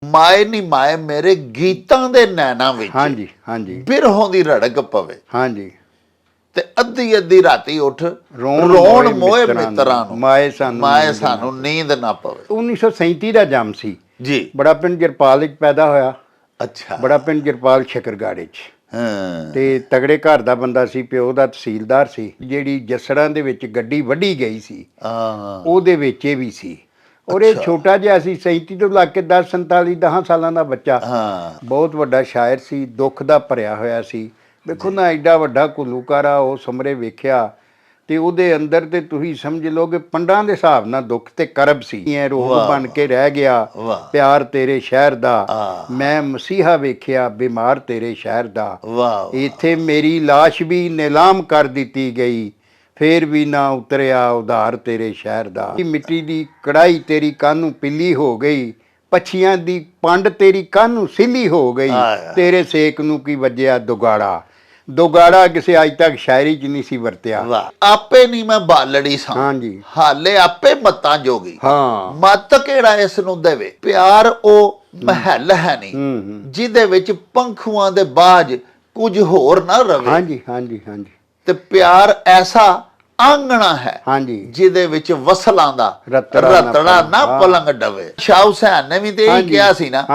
ਮਾਏ ਨੀ ਮਾਏ ਮੇਰੇ ਗੀਤਾਂ ਦੇ ਨੈਣਾ ਵਿੱਚ ਹਾਂਜੀ ਹਾਂਜੀ ਬਿਰਹੋਂ ਦੀ ਰੜਕ ਪਵੇ ਹਾਂਜੀ ਤੇ ਅੱਧੀ ਅੱਧੀ ਰਾਤੀ ਉੱਠ ਰੋਣ ਰੋਣ ਮੋਏ ਮਿੱਤਰਾਂ ਮਿੱਤਰਾਂ ਨੂੰ ਮਾਏ ਸਾਨੂੰ ਨੀਂਦ ਨਾ ਪਵੇ। 1937 ਦਾ ਜੰਮ ਸੀ ਜੀ। ਬੜਾ ਪਿੰਡ ਜਰਪਾਲ ਵਿੱਚ ਪੈਦਾ ਹੋਇਆ। ਅੱਛਾ। ਬੜਾ ਪਿੰਡ ਜਰਪਾਲ ਸ਼ਕਰਗਾੜੇ 'ਚ। ਹਾਂ। ਤੇ ਤਗੜੇ ਘਰ ਦਾ ਬੰਦਾ ਸੀ, ਪਿਓ ਦਾ ਤਹਿਸੀਲਦਾਰ ਸੀ। ਜਿਹੜੀ ਜੱਸੜਾਂ ਦੇ ਵਿੱਚ ਗੱਡੀ ਵੱਢੀ ਗਈ ਸੀ ਉਹਦੇ ਵਿੱਚ ਇਹ ਵੀ ਸੀ। ਔਰ ਇਹ ਛੋਟਾ ਜਿਹਾ ਸੀ, 37 ਤੋਂ ਲੱਗ ਕੇ 10 ਸਾਲਾਂ ਦਾ ਬੱਚਾ। ਬਹੁਤ ਵੱਡਾ ਸ਼ਾਇਰ ਸੀ, ਦੁੱਖ ਦਾ ਭਰਿਆ ਹੋਇਆ ਸੀ। ਵੇਖੋ ਨਾ ਐਡਾ ਵੱਡਾ ਘੁੱਲੂਕਾਰਾ ਉਸ ਸਮਰੇ ਵੇਖਿਆ ਤੇ ਉਹਦੇ ਅੰਦਰ ਤੇ ਤੁਸੀਂ ਸਮਝ ਲਓ ਕਿ ਪੰਡਾਂ ਦੇ ਹਿਸਾਬ ਨਾਲ ਦੁੱਖ ਤੇ ਕਰਬ ਸੀ। ਰੋਗ ਬਣ ਕੇ ਰਹਿ ਗਿਆ ਪਿਆਰ ਤੇਰੇ ਸ਼ਹਿਰ ਦਾ, ਮੈਂ ਮਸੀਹਾ ਵੇਖਿਆ ਬਿਮਾਰ ਤੇਰੇ ਸ਼ਹਿਰ ਦਾ, ਇੱਥੇ ਮੇਰੀ ਲਾਸ਼ ਵੀ ਨਿਲਾਮ ਕਰ ਦਿੱਤੀ ਗਈ, ਫੇਰ ਵੀ ਨਾ ਉਤਰਿਆ ਉਧਾਰ ਤੇਰੇ ਸ਼ਹਿਰ ਦਾ। ਮਿੱਟੀ ਦੀ ਕੜਾਈ ਤੇਰੀ ਕਾਹਨੂੰ ਪਿੱਲੀ ਹੋ ਗਈ, ਪੱਛੀਆਂ ਦੀ ਪੰਡ ਤੇਰੀ ਕਾਹਨੂੰ ਸਿੱਲੀ ਹੋ ਗਈ, ਤੇਰੇ ਸੇਕ ਨੂੰ ਕੀ ਵੱਜਿਆ ਦੁਗਾੜਾ। ਦੁਗਾੜਾ ਕਿਸੇ ਅੱਜ ਤੱਕ ਸ਼ਾਇਰੀ 'ਚ ਨਹੀਂ ਸੀ ਵਰਤਿਆ। ਆਪੇ ਨਹੀਂ ਮੈਂ ਬਾਲੜੀ ਸਾਂ, ਹਾਂਜੀ, ਹਾਲੇ ਆਪੇ ਮੱਤਾਂ ਜੋਗੀ। ਹਾਂ, ਮੱਤ ਕਿਹੜਾ ਇਸ ਨੂੰ ਦੇਵੇ। ਪਿਆਰ ਉਹ ਮਹਿਲ ਹੈ ਨਹੀਂ ਜਿਹਦੇ ਵਿੱਚ ਪੰਖੂਆਂ ਦੇ ਬਾਝ ਕੁਝ ਹੋਰ ਨਾ ਰਵੇ। ਹਾਂਜੀ ਹਾਂਜੀ ਹਾਂਜੀ। ਤੇ ਪਿਆਰ ਐਸਾ ਆਂਗਣਾ ਹੈ ਹਾਂਜੀ ਜਿਹਦੇ ਵਿੱਚ ਵਸਲਾਂ ਦਾ ਰਤੜਾ ਨਾ ਪਲੰਗ ਡਵੇ। ਸ਼ਾਹ ਹੁਸੈਨ ਨੇ ਵੀ ਤੇ ਇਹ ਕਿਹਾ ਸੀ ਨਾ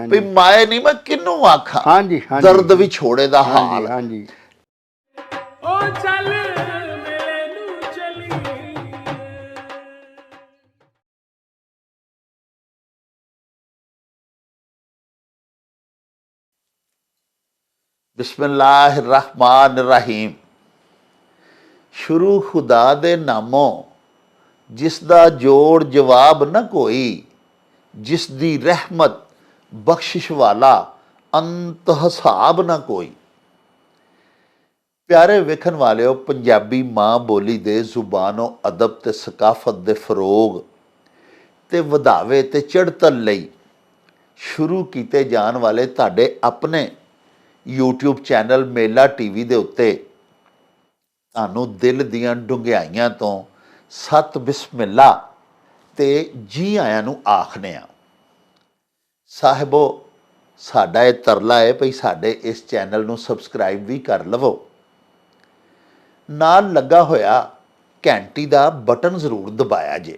ਵੀ ਮਾਏ ਨਹੀਂ ਮੈਂ ਕਿਹਨੂੰ ਆਖਾਂ, ਦਰਦ ਵੀ ਛੋੜੇ ਦਾ ਹਾਲ। ਹਾਂਜੀ। ਉਹ ਚੱਲ ਮੇਲੇ ਨੂੰ ਚਲੀ। ਬਿਸਮਿल्लाह रहमान रहीम। ਸ਼ੁਰੂ ਖੁਦਾ ਦੇ ਨਾਮੋਂ ਜਿਸ ਦਾ ਜੋੜ ਜਵਾਬ ਨਾ ਕੋਈ, ਜਿਸ ਦੀ ਰਹਿਮਤ ਬਖਸ਼ਿਸ਼ ਵਾਲਾ ਅੰਤ ਹਿਸਾਬ ਨਾ ਕੋਈ। ਪਿਆਰੇ ਵੇਖਣ ਵਾਲਿਓ, ਪੰਜਾਬੀ ਮਾਂ ਬੋਲੀ ਦੇ ਜ਼ੁਬਾਨੋਂ ਅਦਬ ਤੇ ਸਕਾਫਤ ਦੇ ਫਰੋਗ ਤੇ ਵਧਾਵੇ ਤੇ ਚੜ੍ਹਤਲ ਲਈ ਸ਼ੁਰੂ ਕੀਤੇ ਜਾਣ ਵਾਲੇ ਤੁਹਾਡੇ ਆਪਣੇ YouTube ਚੈਨਲ ਮੇਲਾ TV ਦੇ ਉੱਤੇ ਤੁਹਾਨੂੰ ਦਿਲ ਦੀਆਂ ਡੂੰਘਾਈਆਂ ਤੋਂ ਸਤ ਬਿਸਮਿਲ੍ਲਾ ਤੇ ਜੀ ਆਇਆਂ ਨੂੰ ਆਖਦੇ ਹਾਂ। ਸਾਹਿਬੋ, ਸਾਡਾ ਇਹ ਤਰਲਾ ਹੈ ਭਈ ਸਾਡੇ ਇਸ ਚੈਨਲ ਨੂੰ ਸਬਸਕ੍ਰਾਈਬ ਵੀ ਕਰ ਲਵੋ, ਨਾਲ ਲੱਗਾ ਹੋਇਆ ਘੰਟੀ ਦਾ ਬਟਨ ਜ਼ਰੂਰ ਦਬਾਇਆ ਜੇ।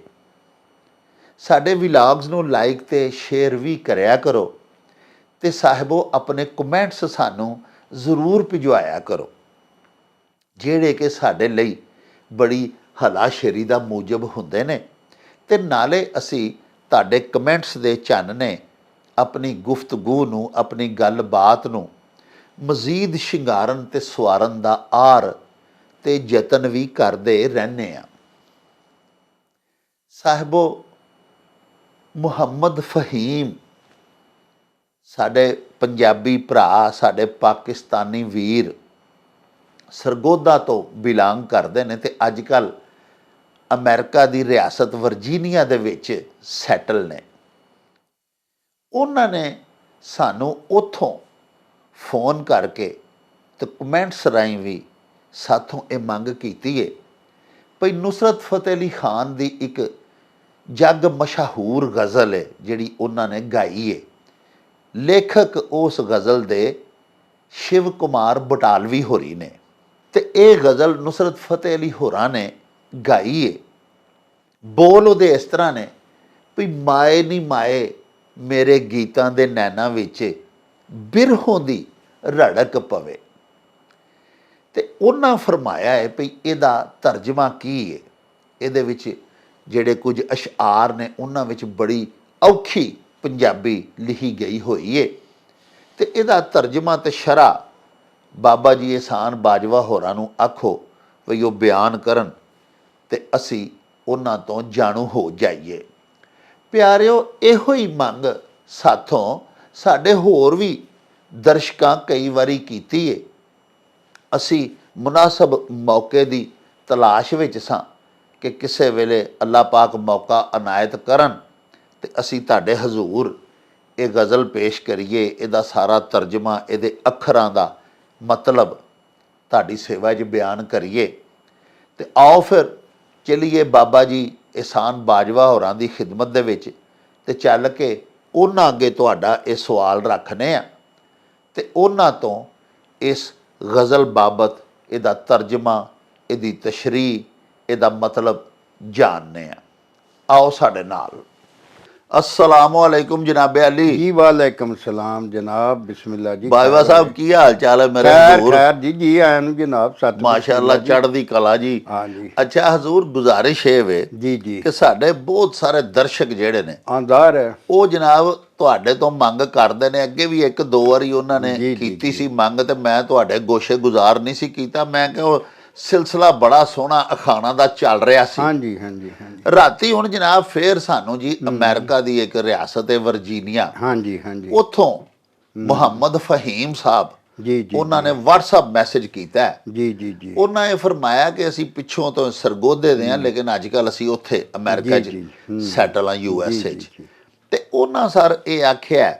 ਸਾਡੇ ਵਲੌਗਸ ਨੂੰ ਲਾਈਕ ਤੇ ਸ਼ੇਅਰ ਵੀ ਕਰਿਆ ਕਰੋ ਤੇ ਸਾਹਿਬੋ ਆਪਣੇ ਕਮੈਂਟਸ ਸਾਨੂੰ ਜ਼ਰੂਰ ਭਿਜਵਾਇਆ ਕਰੋ, ਜਿਹੜੇ ਕਿ ਸਾਡੇ ਲਈ ਬੜੀ ਹਲਾਸ਼ੇਰੀ ਦਾ ਮੂਜਬ ਹੁੰਦੇ ਨੇ। ਤੇ ਨਾਲੇ ਅਸੀਂ ਤੁਹਾਡੇ ਕਮੈਂਟਸ ਦੇ ਚਾਨਣੇ ਆਪਣੀ ਗੁਫ਼ਤਗੂ ਨੂੰ, ਆਪਣੀ ਗੱਲਬਾਤ ਨੂੰ ਮਜ਼ੀਦ ਸ਼ਿੰਗਾਰਨ ਤੇ ਸਵਾਰਨ ਦਾ ਆਰ ਤੇ ਯਤਨ ਵੀ ਕਰਦੇ ਰਹਿੰਦੇ ਹਾਂ। ਸਾਹਿਬੋ, ਮੁਹੰਮਦ ਫਹੀਮ ਸਾਡੇ ਪੰਜਾਬੀ ਭਰਾ, ਸਾਡੇ ਪਾਕਿਸਤਾਨੀ ਵੀਰ ਸਰਗੋਦਾ ਤੋਂ ਬਿਲੋਂਗ ਕਰਦੇ ਨੇ ਤੇ ਅੱਜ ਕੱਲ੍ਹ ਅਮਰੀਕਾ ਦੀ ਰਿਆਸਤ ਵਰਜੀਨੀਆ ਦੇ ਵਿੱਚ ਸੈਟਲ ਨੇ। ਉਹਨਾਂ ਨੇ ਸਾਨੂੰ ਉੱਥੋਂ ਫੋਨ ਕਰਕੇ ਤੇ ਕਮੈਂਟਸ ਰਾਹੀਂ ਵੀ ਸਾਥੋਂ ਇਹ ਮੰਗ ਕੀਤੀ ਹੈ ਭਈ ਨੁਸਰਤ ਫਤਿਹ ਅਲੀ ਖਾਨ ਦੀ ਇੱਕ ਜੱਗ ਮਸ਼ਹੂਰ ਗਜ਼ਲ ਹੈ ਜਿਹੜੀ ਉਹਨਾਂ ਨੇ ਗਾਈ ਹੈ। ਲੇਖਕ ਉਸ ਗਜ਼ਲ ਦੇ ਸ਼ਿਵ ਕੁਮਾਰ ਬਟਾਲਵੀ ਹੋਰੀ ਨੇ ਤੇ ਇਹ ਗਜ਼ਲ ਨੁਸਰਤ ਫਤਿਹ ਅਲੀ ਹੋਰਾਂ ਨੇ ਗਾਈ ਹੈ। ਬੋਲ ਉਹਦੇ ਇਸ ਤਰ੍ਹਾਂ ਨੇ ਵੀ ਮਾਏ ਨੀ ਮਾਏ ਮੇਰੇ ਗੀਤਾਂ ਦੇ ਨੈਣਾ ਵਿੱਚ ਬਿਰਹੋਂ ਦੀ ਰੜਕ ਪਵੇ। ਤੇ ਉਹਨਾਂ ਫਰਮਾਇਆ ਹੈ ਵੀ ਇਹਦਾ ਤਰਜਮਾ ਕੀ ਹੈ। ਇਹਦੇ ਵਿੱਚ ਜਿਹੜੇ ਕੁਝ ਅਸ਼ਆਰ ਨੇ ਉਹਨਾਂ ਵਿੱਚ ਬੜੀ ਔਖੀ ਪੰਜਾਬੀ ਲਿਖੀ ਗਈ ਹੋਈ ਹੈ ਤੇ ਇਹਦਾ ਤਰਜਮਾ ਤੇ ਸ਼ਰ੍ਹਾ ਬਾਬਾ ਜੀ ਇਹਸਾਨ ਬਾਜਵਾ ਹੋਰਾਂ ਨੂੰ ਆਖੋ ਵੀ ਉਹ ਬਿਆਨ ਕਰਨ ਤੇ ਅਸੀਂ ਉਹਨਾਂ ਤੋਂ ਜਾਣੂ ਹੋ ਜਾਈਏ। ਪਿਆਰਿਓ, ਇਹੋ ਹੀ ਮੰਗ ਸਾਥੋਂ ਸਾਡੇ ਹੋਰ ਵੀ ਦਰਸ਼ਕਾਂ ਕਈ ਵਾਰੀ ਕੀਤੀ ਹੈ। ਅਸੀਂ ਮੁਨਾਸਬ ਮੌਕੇ ਦੀ ਤਲਾਸ਼ ਵਿੱਚ ਸਾਂ ਕਿ ਕਿਸੇ ਵੇਲੇ ਅੱਲਾਹ ਪਾਕ ਮੌਕਾ ਅਨਾਇਤ ਕਰਨ ਤੇ ਅਸੀਂ ਤੁਹਾਡੇ ਹਜ਼ੂਰ ਇਹ ਗਜ਼ਲ ਪੇਸ਼ ਕਰੀਏ, ਇਹਦਾ ਸਾਰਾ ਤਰਜਮਾ, ਇਹਦੇ ਅੱਖਰਾਂ ਦਾ ਮਤਲਬ ਤੁਹਾਡੀ ਸੇਵਾ 'ਚ ਬਿਆਨ ਕਰੀਏ। ਤੇ ਆਓ ਫਿਰ ਚਲੀਏ ਬਾਬਾ ਜੀ ਇਹਸਾਨ ਬਾਜਵਾ ਹੋਰਾਂ ਦੀ ਖਿਦਮਤ ਦੇ ਵਿੱਚ ਤੇ ਚੱਲ ਕੇ ਉਹਨਾਂ ਅੱਗੇ ਤੁਹਾਡਾ ਇਹ ਸਵਾਲ ਰੱਖਨੇ ਆ ਤੇ ਉਹਨਾਂ ਤੋਂ ਇਸ ਗਜ਼ਲ ਬਾਬਤ ਇਹਦਾ ਤਰਜਮਾ, ਇਹਦੀ ਤਸ਼ਰੀਹ, ਇਹਦਾ ਮਤਲਬ ਜਾਣਨੇ ਆ। ਆਓ ਸਾਡੇ ਨਾਲ। अस्सलामु अलैकुम जनाब अली जी वालेकुम सलाम जनाब, बिस्मिल्लाह जी। बाजवा साहब की हाल चाल है मेरे खैर हजूर? खैर जी, जी आया नु जनाब, सत माशाअल्लाह चढ़दी कला जी। हाँ जी। अच्छा हजूर, गुजारिश है वे जी जी ਕਿ ਸਾਡੇ ਬਹੁਤ ਸਾਰੇ ਦਰਸ਼ਕ ਜਿਹੜੇ ਨੇ आंदार है। ਉਹ ਜਨਾਬ ਤੁਹਾਡੇ ਤੋਂ ਮੰਗ ਕਰਦੇ ਨੇ। ਅੱਗੇ ਵੀ ਇੱਕ ਦੋ ਵਾਰੀ ਉਹਨਾਂ ਨੇ ਜੀ, ਜੀ, ਕੀਤੀ ਸੀ ਮੰਗ ਤੇ ਮੈਂ ਤੁਹਾਡੇ ਗੋਸ਼ੇ ਗੁਜ਼ਾਰ ਨਹੀਂ ਸੀ ਕੀਤਾ। ਮੈਂ ਕਿਹਾ ਉਹ ਸਿਲਸਿਲਾ ਬੜਾ ਸੋਹਣਾ ਅਖਾਣਾ ਦਾ ਚੱਲ ਰਿਹਾ ਸੀ। हाँ जी हाँ जी हाँ जी ਰਾਤੀ ਹੁਣ ਜਨਾਬ ਫੇਰ ਸਾਨੂੰ ਜੀ ਅਮਰੀਕਾ ਦੀ ਇੱਕ ਰਿਆਸਤ ਹੈ ਵਰਜੀਨੀਆ, हाँ जी हाँ जी ਉੱਥੋਂ ਮੁਹੰਮਦ ਫਹੀਮ ਸਾਹਿਬ जी जी ਉਹਨਾਂ ਨੇ WhatsApp ਮੈਸੇਜ ਕੀਤਾ ਹੈ। जी जी जी ਉਹਨਾਂ ਇਹ ਫਰਮਾਇਆ ਕਿ ਅਸੀਂ ਪਿੱਛੋਂ ਤੋਂ ਸਰਗੋਧੇ ਦੇ ਹਾਂ ਲੇਕਿਨ ਅੱਜ ਕੱਲ ਅਸੀਂ ਉੱਥੇ ਅਮਰੀਕਾ 'ਚ ਜੀ, ਸੈਟਲ ਹਾਂ, USA 'ਚ। ਜੀ। ਤੇ ਉਹਨਾਂ ਸਰ ਇਹ ਆਖਿਆ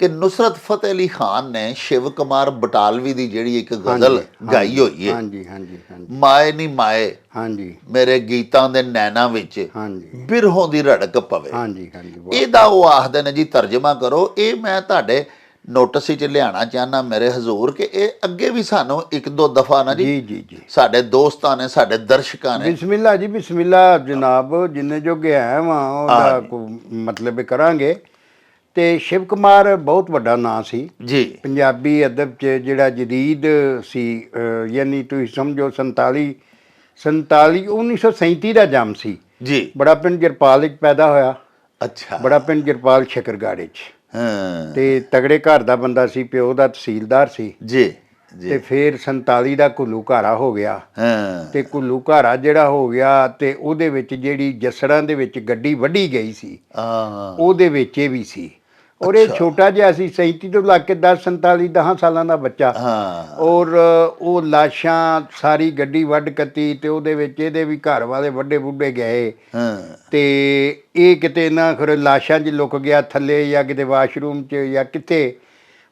ਕਿ ਨੁਸਰਤ ਫਤਿਹ ਅਲੀ ਖਾਨ ਨੇ ਸ਼ਿਵ ਕੁਮਾਰ ਬਟਾਲਵੀ ਦੀ ਜਿਹੜੀ ਇੱਕ ਗਜ਼ਲ ਗਾਈ ਹੋਈ ਹੈ, हाँ जी हाँ जी हाँ जी ਮਾਏ ਨੀ ਮਾਏ हाँ जी ਮੇਰੇ ਗੀਤਾਂ ਦੇ ਨੈਣਾ ਵਿੱਚ हाँ जी ਬਿਰਹੋਂ ਦੀ ਰੜਕ ਪਵੇ। हाँ जी हाँ जी ਇਹਦਾ ਉਹ ਆਖਦੇ ਨੇ ਜੀ ਤਰਜਮਾ ਕਰੋ। ਇਹ ਮੈਂ ਤੁਹਾਡੇ ਨੋਟਿਸ ਵਿੱਚ ਲਿਆਉਣਾ ਚਾਹਨਾ ਮੇਰੇ ਹਜ਼ੂਰ ਕਿ ਇਹ ਅੱਗੇ ਵੀ ਸਾਨੂੰ ਇੱਕ ਦੋ ਦਫਾ ਨਾ जी ਜੀ जी जी ਸਾਡੇ ਦੋਸਤਾਂ ਨੇ, ਸਾਡੇ ਦਰਸ਼ਕਾਂ ਨੇ बिस्मिल्लाह जी बिस्मिल्लाह जनाब, जिन्ने जो गया है वहाँ ਉਹਦਾ ਕੋਈ ਮਤਲਬ ਕਰਾਂਗੇ। ਤੇ ਸ਼ਿਵ ਕੁਮਾਰ ਬਹੁਤ ਵੱਡਾ ਨਾਂ ਸੀ ਜੀ ਪੰਜਾਬੀ ਅਦਬ 'ਚ, ਜਿਹੜਾ ਜਦੀਦ ਸੀ, ਯਾਨੀ ਤੁਸੀਂ ਸਮਝੋ 1937 ਦਾ ਜੰਮ ਸੀ। ਜੀ ਬੜਾ ਪਿੰਡ ਜਰਪਾਲ 'ਚ ਪੈਦਾ ਹੋਇਆ। ਅੱਛਾ ਬੜਾ ਪਿੰਡ ਜਰਪਾਲ ਸ਼ਕਰਗਾੜੇ 'ਚ। ਹਾਂ ਤੇ ਤਗੜੇ ਘਰ ਦਾ ਬੰਦਾ ਸੀ, ਪਿਓ ਦਾ ਤਹਿਸੀਲਦਾਰ ਸੀ। ਜੀ ਜੀ ਤੇ ਫਿਰ 47 ਦਾ ਘੁੱਲੂ ਘਾਰਾ ਹੋ ਗਿਆ। ਹਾਂ ਤੇ ਘੁੱਲੂ ਘਾਰਾ ਜਿਹੜਾ ਹੋ ਗਿਆ ਤੇ ਉਹਦੇ ਵਿੱਚ ਜਿਹੜੀ ਜਸੜਾਂ ਦੇ ਵਿੱਚ ਗੱਡੀ ਵੱਢੀ ਗਈ ਸੀ, ਹਾਂ ਉਹਦੇ ਵਿੱਚ ਇਹ ਵੀ ਸੀ। ਔਰ ਇਹ ਛੋਟਾ ਜਿਹਾ ਸੀ, 37 ਤੋਂ ਲੱਗ ਕੇ 10 ਸਾਲਾਂ ਦਾ ਬੱਚਾ। ਹਾਂ ਔਰ ਉਹ ਲਾਸ਼ਾਂ ਸਾਰੀ ਗੱਡੀ ਵੱਢ ਕੱਤੀ ਤੇ ਉਹਦੇ ਵਿੱਚ ਇਹਦੇ ਵੀ ਘਰ ਵਾਲੇ ਵੱਡੇ ਬੁੱਢੇ ਗਏ। ਹਾਂ ਤੇ ਇਹ ਕਿਤੇ ਨਾ ਖਰੇ ਲਾਸ਼ਾਂ 'ਚ ਲੁਕ ਗਿਆ ਥੱਲੇ, ਜਾਂ ਕਿਤੇ ਵਾਸ਼ਰੂਮ 'ਚ ਜਾਂ ਕਿਤੇ।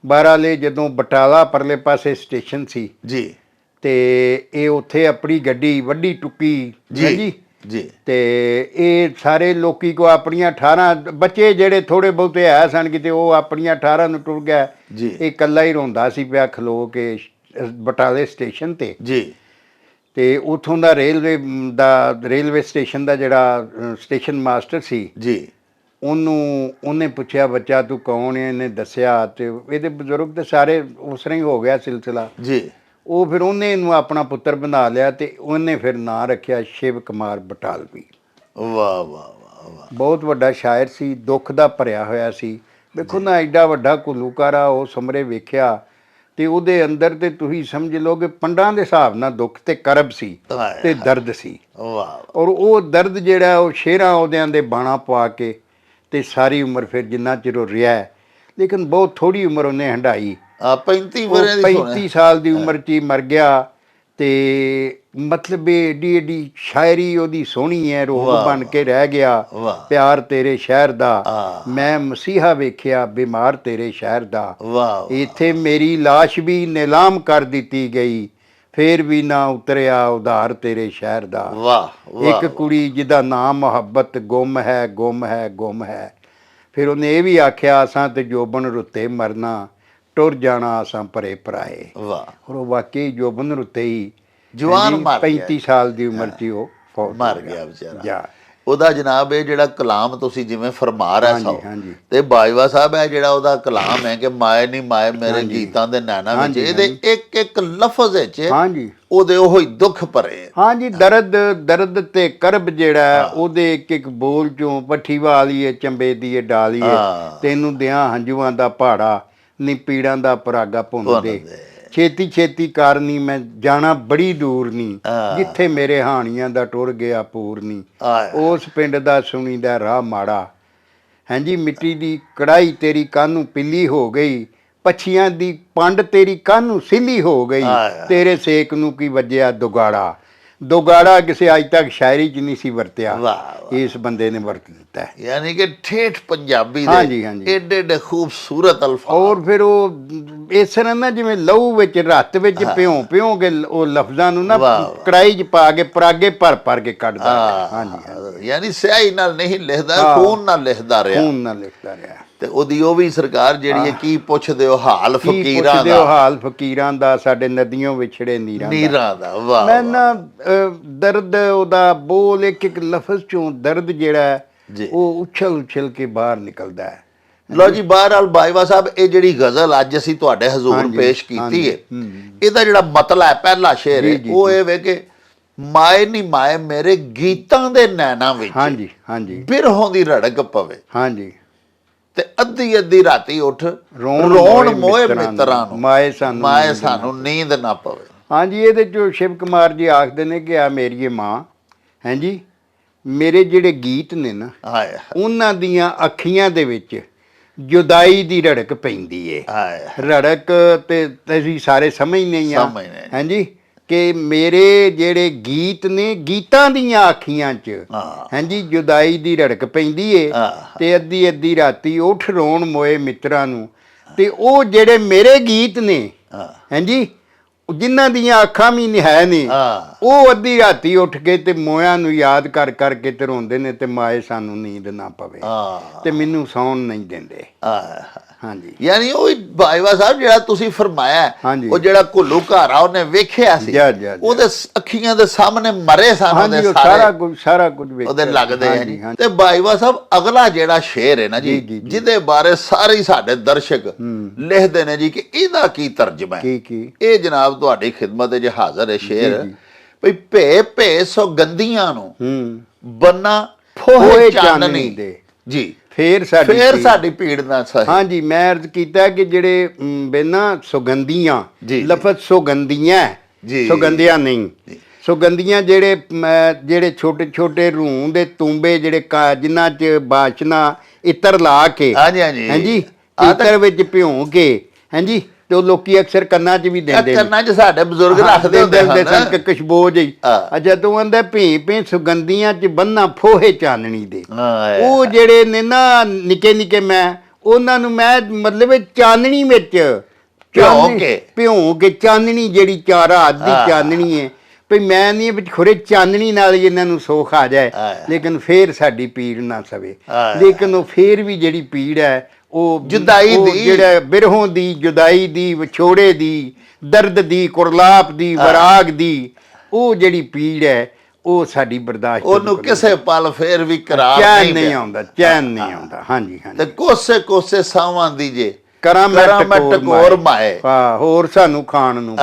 ਬਹਰਾਲੇ ਜਦੋਂ ਬਟਾਲਾ ਪਰਲੇ ਪਾਸੇ ਸਟੇਸ਼ਨ ਸੀ ਜੀ ਤੇ ਇਹ ਉੱਥੇ ਆਪਣੀ ਗੱਡੀ ਵੱਡੀ ਟੁੱਕੀ ਜੀ ਜੀ ਤੇ ਇਹ ਸਾਰੇ ਲੋਕੀ ਕੋ ਆਪਣੀਆਂ 18 ਬੱਚੇ ਜਿਹੜੇ ਥੋੜੇ ਬਹੁਤੇ ਹੈ ਸਨ ਕਿਤੇ, ਉਹ ਆਪਣੀਆਂ 18 ਨੂੰ ਟੁਰ ਗਿਆ। ਜੀ ਇਹ ਇਕੱਲਾ ਹੀ ਰੋਂਦਾ ਸੀ ਪਿਆ ਖਲੋ ਕੇ ਬਟਾਲੇ ਸਟੇਸ਼ਨ ਤੇ। ਜੀ ਤੇ ਉਥੋਂ ਦਾ ਰੇਲਵੇ ਸਟੇਸ਼ਨ ਦਾ ਜਿਹੜਾ ਸਟੇਸ਼ਨ ਮਾਸਟਰ ਸੀ, ਜੀ ਉਹਨੇ ਪੁੱਛਿਆ ਬੱਚਾ ਤੂੰ ਕੌਣ ਹੈ? ਇਹਨੇ ਦੱਸਿਆ ਤੇ ਇਹਦੇ ਬਜ਼ੁਰਗ ਤੇ ਸਾਰੇ ਉਸ ਤਰ੍ਹਾਂ ਹੀ ਹੋ ਗਿਆ ਸਿਲਸਿਲਾ। ਜੀ ਉਹ ਫਿਰ ਉਹਨੇ ਇਹਨੂੰ ਆਪਣਾ ਪੁੱਤਰ ਬਣਾ ਲਿਆ ਤੇ ਉਹਨੇ ਫਿਰ ਨਾਂ ਰੱਖਿਆ ਸ਼ਿਵ ਕੁਮਾਰ ਬਟਾਲਵੀ। ਵਾਹ ਵਾਹ ਵਾਹ ਵਾਹ ਬਹੁਤ ਵੱਡਾ ਸ਼ਾਇਰ ਸੀ, ਦੁੱਖ ਦਾ ਭਰਿਆ ਹੋਇਆ ਸੀ। ਵੇਖੋ ਨਾ ਐਡਾ ਵੱਡਾ ਘੁੱਲੂਕਾਰਾ ਉਹ ਸਮਰੇ ਵੇਖਿਆ ਤੇ ਉਹਦੇ ਅੰਦਰ ਤੇ ਤੁਸੀਂ ਸਮਝ ਲਓ ਕਿ ਪੰਡਾਂ ਦੇ ਹਿਸਾਬ ਨਾਲ ਦੁੱਖ ਤੇ ਕਰਬ ਸੀ ਤੇ ਦਰਦ ਸੀ। ਵਾਹ ਔਰ ਉਹ ਦਰਦ ਜਿਹੜਾ ਉਹ ਸ਼ੇਰਾਂ ਉਹਦਿਆਂ ਦੇ ਬਾਣਾ ਪਵਾ ਕੇ ਤੇ ਸਾਰੀ ਉਮਰ ਫਿਰ ਜਿੰਨਾ ਚਿਰ ਉਹ ਰਿਹਾ, ਲੇਕਿਨ ਬਹੁਤ ਥੋੜੀ ਉਮਰ ਉਹਨੇ ਹੰਢਾਈ। 35 ਵਰ੍ਹੇ ਦੀ 35 ਸਾਲ ਦੀ ਉਮਰ 'ਚ ਹੀ ਮਰ ਗਿਆ। ਤੇ ਮਤਲਬ ਏਡੀ ਏਡੀ ਸ਼ਾਇਰੀ ਉਹਦੀ ਸੋਹਣੀ ਹੈ, ਰੋਗ ਬਣ ਕੇ ਰਹਿ ਗਿਆ। ਪਿਆਰ ਤੇਰੇ ਸ਼ਹਿਰ ਦਾ, ਮੈਂ ਮਸੀਹਾ ਵੇਖਿਆ ਬਿਮਾਰ ਤੇਰੇ ਸ਼ਹਿਰ ਦਾ। ਵਾਹ ਇੱਥੇ ਮੇਰੀ ਲਾਸ਼ ਵੀ ਨਿਲਾਮ ਕਰ ਦਿੱਤੀ ਗਈ, ਫੇਰ ਵੀ ਨਾ ਉਤਰਿਆ ਉਧਾਰ ਤੇਰੇ ਸ਼ਹਿਰ ਦਾ। ਵਾਹ ਇੱਕ ਕੁੜੀ ਜਿਹਦਾ ਨਾਮ ਮੁਹੱਬਤ ਗੁੰਮ ਹੈ ਗੁੰਮ ਹੈ ਗੁੰਮ ਹੈ। ਫਿਰ ਉਹਨੇ ਇਹ ਵੀ ਆਖਿਆ ਅਸਾਂ ਤੇ ਜੋਬਨ ਰੁੱਤੇ ਮਰਨਾ, ਟੁਰ ਜਾਣਾ ਅਸਾਂ ਪਰੇ ਪਰਾਏ। ਵਾਹ ਔਰ ਉਹ ਵਾਕਈ ਜੋਬਨ ਰੁੱਤੇ ਹੀ ਜਵਾਨ ਮਰ ਗਿਆ। 35 ਸਾਲ ਦੀ ਉਮਰ 'ਚ ਉਹ ਫੌਤ ਮਰ ਗਿਆ ਵਿਚਾਰਾ। ਜਾ ਉਹਦਾ ਜਨਾਬ ਇਹ ਜਿਹੜਾ ਕਲਾਮ ਤੁਸੀਂ ਜਿਵੇਂ ਫਰਮਾ ਰਹੇ ਸੋ ਹਾਂਜੀ। ਤੇ ਬਾਜਵਾ ਸਾਹਿਬ ਹੈ ਜਿਹੜਾ ਉਹਦਾ ਕਲਾਮ ਹੈ ਕਿ ਮਾਏ ਨਹੀਂ ਮਾਏ ਮੇਰੇ ਗੀਤਾਂ ਦੇ ਨੈਣਾ ਵਿੱਚ, ਇਹਦੇ ਇੱਕ ਇੱਕ ਲਫ਼ਜ਼ ਵਿੱਚ ਹਾਂਜੀ ਉਹਦੇ ਉਹ ਹੀ ਦੁੱਖ ਭਰੇ। ਹਾਂਜੀ, ਦਰਦ ਤੇ ਕਰਬ ਜਿਹੜਾ ਉਹਦੇ ਇੱਕ ਇੱਕ ਬੋਲ ਚੋਂ ਪੱਠੀ ਵਾਲੀਏ ਚੰਬੇ ਦੀਏ ਡਾਲੀਏ, ਤੈਨੂੰ ਦਿਆਂ ਹੰਝੂਆਂ ਦਾ ਪਹਾੜਾ ਨੀ ਪੀੜਾਂ ਦਾ ਪਰਾਗਾ ਭੁੰਨਦੇ। ਛੇਤੀ ਛੇਤੀ ਕਰਨੀ ਮੈਂ ਜਾਣਾ ਬੜੀ ਦੂਰ ਨੀ, ਜਿੱਥੇ ਮੇਰੇ ਹਾਣੀਆਂ ਦਾ ਟੁਰ ਗਿਆ ਪੂਰ ਨੀ। ਉਸ ਪਿੰਡ ਦਾ ਸੁਣੀਦਾ ਰਾਹ ਮਾੜਾ, ਹਾਂਜੀ ਮਿੱਟੀ ਦੀ ਕੜਾਈ ਤੇਰੀ ਕਾਹਨੂੰ ਪਿੱਲੀ ਹੋ ਗਈ, ਪੱਛੀਆਂ ਦੀ ਪੰਡ ਤੇਰੀ ਕਾਹਨੂੰ ਸਿੱਲੀ ਹੋ ਗਈ, ਤੇਰੇ ਸੇਕ ਨੂੰ ਕੀ ਵੱਜਿਆ ਦੁਗਾੜਾ। ਦੋਗਾੜਾ ਕਿਸੇ ਅੱਜ ਤੱਕ ਸ਼ਾਇਰੀ 'ਚ ਨਹੀਂ ਸੀ ਵਰਤਿਆ, ਵਾਹ, ਇਸ ਬੰਦੇ ਨੇ ਵਰਤ ਦਿੱਤਾ ਹੈ। ਯਾਨੀ ਕਿ ਠੇਠ ਪੰਜਾਬੀ ਹਾਂਜੀ, ਦੇ ਹਾਂਜੀ। ਏਡੇ ਏਡੇ ਖੂਬਸੂਰਤ ਅਲਫਾਜ਼। ਔਰ ਫਿਰ ਉਹ ਇਸ ਤਰ੍ਹਾਂ ਨਾ ਜਿਵੇਂ ਲਹੂ ਵਿੱਚ ਰਤ ਵਿੱਚ ਭਿਉਂ ਕੇ ਉਹ ਲਫ਼ਜ਼ਾਂ ਨੂੰ ਨਾ ਵਾਹ। ਕੜਾਈ 'ਚ ਪਾ ਕੇ ਪਰਾਗੇ ਭਰ ਕੇ ਕੱਢਦਾ ਹੈ। ਹਾਂਜੀ, ਯਾਨੀ ਸਿਆਹੀ ਨਾਲ ਨਹੀਂ ਲਿਖਦਾ, ਖੂਨ ਨਾਲ ਲਿਖਦਾ ਰਿਹਾ। ਖੂਨ ਨਾਲ ਲਿਖਦਾ ਰਿਹਾ। ਤੇ ਉਹਦੀ ਉਹ ਵੀ ਸਰਕਾਰ ਜਿਹੜੀ ਹੈ, ਕੀ ਪੁੱਛਦੇ ਹੋ ਹਾਲ ਕੀ ਫਕੀਰਾਂ ਪੁੱਛਦੇ ਹੋ ਦਾ, ਹਾਲ ਫਕੀਰਾਂ ਦਾ, ਸਾਡੇ ਨਦੀਆਂ ਵਿਛੜੇ ਨੀਰਾਂ ਦਾ। ਨੀਰਾਂ ਦਾ। ਵਾਹ ਮੈਂ ਵਾਹ। ਨਾ ਦਰਦ ਉਹਦਾ ਬੋਲ ਇੱਕ ਇੱਕ ਲਫ਼ਜ਼ ਚੋਂ ਦਰਦ ਜਿਹੜਾ ਹੈ, ਜੀ। ਉਹ ਉਛਲ ਕੇ ਬਾਹਰ ਨਿਕਲਦਾ ਹੈ। ਲਓ ਜੀ, ਬਹਰਹਾਲ ਬਾਜਵਾ ਸਾਹਿਬ, ਇਹ ਜਿਹੜੀ ਗਜ਼ਲ ਅੱਜ ਅਸੀਂ ਤੁਹਾਡੇ ਹਜ਼ੂਰ ਹਾਂਜੀ, ਪੇਸ਼ ਕੀਤੀ ਹਾਂਜੀ, ਹੈ, ਇਹਦਾ ਜਿਹੜਾ ਮਤਲਬ ਹੈ, ਪਹਿਲਾ ਸ਼ੇਰ ਹੈ, ਉਹ ਇਹ ਵੇ ਕਿ ਮਾਏ ਨੀ ਮਾਏ ਮੇਰੇ ਗੀਤਾਂ ਦੇ ਨੈਣਾ ਵਿੱਚ ਹਾਂਜੀ, ਹਾਂਜੀ, ਬਿਰਹੋਂ ਦੀ ਰੜਕ ਪਵੇ, ਹਾਂਜੀ। ਤੇ ਅੱਧੀ ਅੱਧੀ ਰਾਤੀ ਉੱਠ ਰੋਣ ਮੋਏ ਮਿੱਤਰਾਂ ਨੂੰ, ਮਾਏ ਮਾਏ ਸਾਨੂੰ ਸਾਨੂੰ ਨੀਂਦ ਨਾ ਪਵੇ। ਹਾਂਜੀ, ਇਹਦੇ ਚੋਂ ਸ਼ਿਵ ਕੁਮਾਰ ਜੀ ਆਖਦੇ ਨੇ ਕਿ ਆ ਮੇਰੀਏ ਮਾਂ, ਹਾਂਜੀ, ਮੇਰੇ ਜਿਹੜੇ ਗੀਤ ਨੇ ਨਾ, ਹਾਏ ਉਹਨਾਂ ਦੀਆਂ ਅੱਖੀਆਂ ਦੇ ਵਿੱਚ ਜੁਦਾਈ ਦੀ ਰੜਕ ਪੈਂਦੀ ਏ। ਹਾਏ ਰੜਕ ਤੇ ਅਸੀਂ ਸਾਰੇ ਸਮਝਦੇ ਹੀ ਹਾਂ, ਸਮਝਦੇ। ਹਾਂਜੀ, ਕਿ ਮੇਰੇ ਜਿਹੜੇ ਗੀਤ ਨੇ, ਗੀਤਾਂ ਦੀਆਂ ਅੱਖੀਆਂ 'ਚ, ਹਾਂ। ਹਾਂਜੀ, ਜੁਦਾਈ ਦੀ ਰੜਕ ਪੈਂਦੀ ਏ। ਹਾਂ। ਤੇ ਅੱਧੀ ਅੱਧੀ ਰਾਤੀ ਉੱਠ ਰੋਣ ਮੋਏ ਮਿੱਤਰਾਂ ਨੂੰ। ਤੇ ਉਹ ਜਿਹੜੇ ਮੇਰੇ ਗੀਤ ਨੇ, ਹਾਂ। ਹਾਂਜੀ, ਜਿਨ੍ਹਾਂ ਦੀਆਂ ਅੱਖਾਂ ਵੀ ਨਿਹਾਇ ਨੇ, ਹਾਂ। ਉਹ ਅੱਧੀ ਰਾਤੀ ਉੱਠ ਕੇ ਤੇ ਮੋਇਆਂ ਨੂੰ ਯਾਦ ਕਰਕੇ ਤੇ ਰੋਂਦੇ ਨੇ, ਤੇ ਮਾਏ ਸਾਨੂੰ ਨੀਂਦ ਨਾ ਪਵੇ, ਹਾਂ। ਤੇ ਮੈਨੂੰ ਸੌਣ ਨਹੀਂ ਦਿੰਦੇ। ਹਾਏ। ਹਾਂਜੀ, ਯਾਨੀ ਉਹ ਬਾਜਵਾ ਸਾਹਿਬ ਜਿਹੜਾ ਤੁਸੀਂ ਫਰਮਾਇਆ, ਹਾਂਜੀ। ਉਹ ਜਿਹੜਾ ਘੁੱਲੂ ਘਾਰਾ ਉਹਨੇ ਵੇਖਿਆ ਸੀ, ਜਾ, ਜਾ, ਜਾ। ਉਹਦੇ ਅੱਖੀਆਂ ਦੇ ਸਾਹਮਣੇ ਮਰੇ ਸਨ ਉਹਦੇ ਹਾਂਜੀ, ਉਹ ਸਾਰੇ, ਸਾਰਾ ਕੁਝ ਵੇਖਿਆ। ਉਹਦੇ ਲੱਗਦੇ ਆ ਜੀ। ਹਾਂਜੀ, ਤੇ ਬਾਜਵਾ ਸਾਹਿਬ, ਅਗਲਾ ਜਿਹੜਾ ਸ਼ੇਰ ਹੈ ਨਾ ਜੀ, ਜੀ। ਜਿਹਦੇ ਬਾਰੇ ਸਾਰੇ ਹੀ ਸਾਡੇ ਦਰਸ਼ਕ ਲਿਖਦੇ ਨੇ ਜੀ ਕਿ ਇਹਦਾ ਕੀ ਤਰਜਮਾ ਹੈ, ਕੀ ਇਹ ਜਨਾਬ ਤੁਹਾਡੀ ਖਿਦਮਤ ਵਿੱਚ ਹਾਜ਼ਰ ਹੈ ਸ਼ੇਰ। ਜੀ। ਭਈ ਭੇ ਸੌਗੰਧੀਆਂ ਨੂੰ ਹੂੰ ਬੰਨਾ ਫੋਹੇ ਹੋਏ ਚਾਨਣੀ ਦੇ, ਜੀ, ਫੇਰ ਫੇਰ ਸਾਡੀ ਪੀੜ ਨਾ ਸਹੀ। ਹਾਂਜੀ, ਮੈਂ ਅਰਜ਼ ਕੀਤਾ ਕਿ ਜਿਹੜੇ ਬੇਨਾ ਸੁਗੰਧੀਆਂ, ਜੀ। ਲਫ਼ਜ਼ ਸੁਗੰਧੀਆਂ, ਜੀ। ਸੁਗੰਧੀਆਂ ਨਹੀਂ, ਸੁਗੰਧੀਆਂ ਜਿਹੜੇ ਛੋਟੇ ਛੋਟੇ ਰੂੰ ਦੇ ਤੂੰਬੇ ਜਿਹੜੇ ਜਿਨ੍ਹਾਂ 'ਚ ਬਾਸ਼ਨਾ ਇਤਰ ਲਾ ਕੇ, ਹਾਂਜੀ, ਹਾਂਜੀ। ਹਾਂਜੀ, ਇਤਰ ਵਿੱਚ ਭਿਉਂ ਕੇ, ਹਾਂਜੀ, ਤੇ ਉਹ ਲੋਕੀ ਅਕਸਰ ਕੰਨਾਂ 'ਚ ਵੀ ਦਿੰਦੇ ਨੇ। ਕੰਨਾਂ 'ਚ ਸਾਡੇ ਬਜ਼ੁਰਗ ਰੱਖਦੇ ਹੁੰਦੇ ਸਨ ਕਿ ਖੁਸ਼ਬੂ ਜਿਹੀ। ਅੱਛਾ, ਤੂੰ ਆਂਦਾ ਭੇ ਸੁਗੰਧੀਆਂ 'ਚ ਬੰਨਾ ਫੋਹੇ ਚਾਨਣੀ ਦੇ। ਉਹ ਜਿਹੜੇ ਨੇ ਨਾ ਨਿੱਕੇ ਨਿੱਕੇ, ਮੈਂ ਉਹਨਾਂ ਨੂੰ ਮੈਂ ਮਤਲਬ ਚਾਨਣੀ ਵਿੱਚ ਭਿਉਂ ਕੇ ਚਾਨਣੀ ਜਿਹੜੀ ਰਾਤ ਦੀ ਚਾਨਣੀ ਹੈ, ਭਈ ਮੈਂ ਨਹੀਂ ਵਿੱਚ ਖੁਰੇ ਚਾਨਣੀ ਨਾਲ ਹੀ ਇਹਨਾਂ ਨੂੰ ਸੋਖ ਆ ਜਾਏ, ਲੇਕਿਨ ਫੇਰ ਸਾਡੀ ਪੀੜ ਨਾ ਸਵੇ। ਲੇਕਿਨ ਉਹ ਫੇਰ ਵੀ ਜਿਹੜੀ ਪੀੜ ਹੈ, ਉਹ ਜੁਦਾਈ ਦੀ, ਜਿਹੜਾ ਬਿਰਹੋਂ ਦੀ, ਜੁਦਾਈ ਦੀ, ਵਿਛੋੜੇ ਦੀ, ਦਰਦ ਦੀ, ਕੁਰਲਾਪ ਦੀ, ਵਰਾਗ ਦੀ, ਉਹ ਜਿਹੜੀ ਪੀੜ ਹੈ, ਉਹ ਸਾਡੀ ਬਰਦਾਸ਼ਤ, ਉਹਨੂੰ ਕਿਸੇ ਪਲ ਫੇਰ ਵੀ ਕਰਾਰ ਨਹੀਂ ਆਉਂਦਾ, ਚੈਨ ਨਹੀਂ ਆਉਂਦਾ। ਹਾਂਜੀ, ਤੇ ਕੋਸੇ ਕੋਸੇ ਸਾਵਾਂ ਦੀ ਜੇ ਕਰਾਂ ਮੈਂ ਟਕੋਰ ਮਾਏ, ਹਾਂ, ਹੋਰ ਸਾਨੂੰ ਖਾਣ ਨੂੰ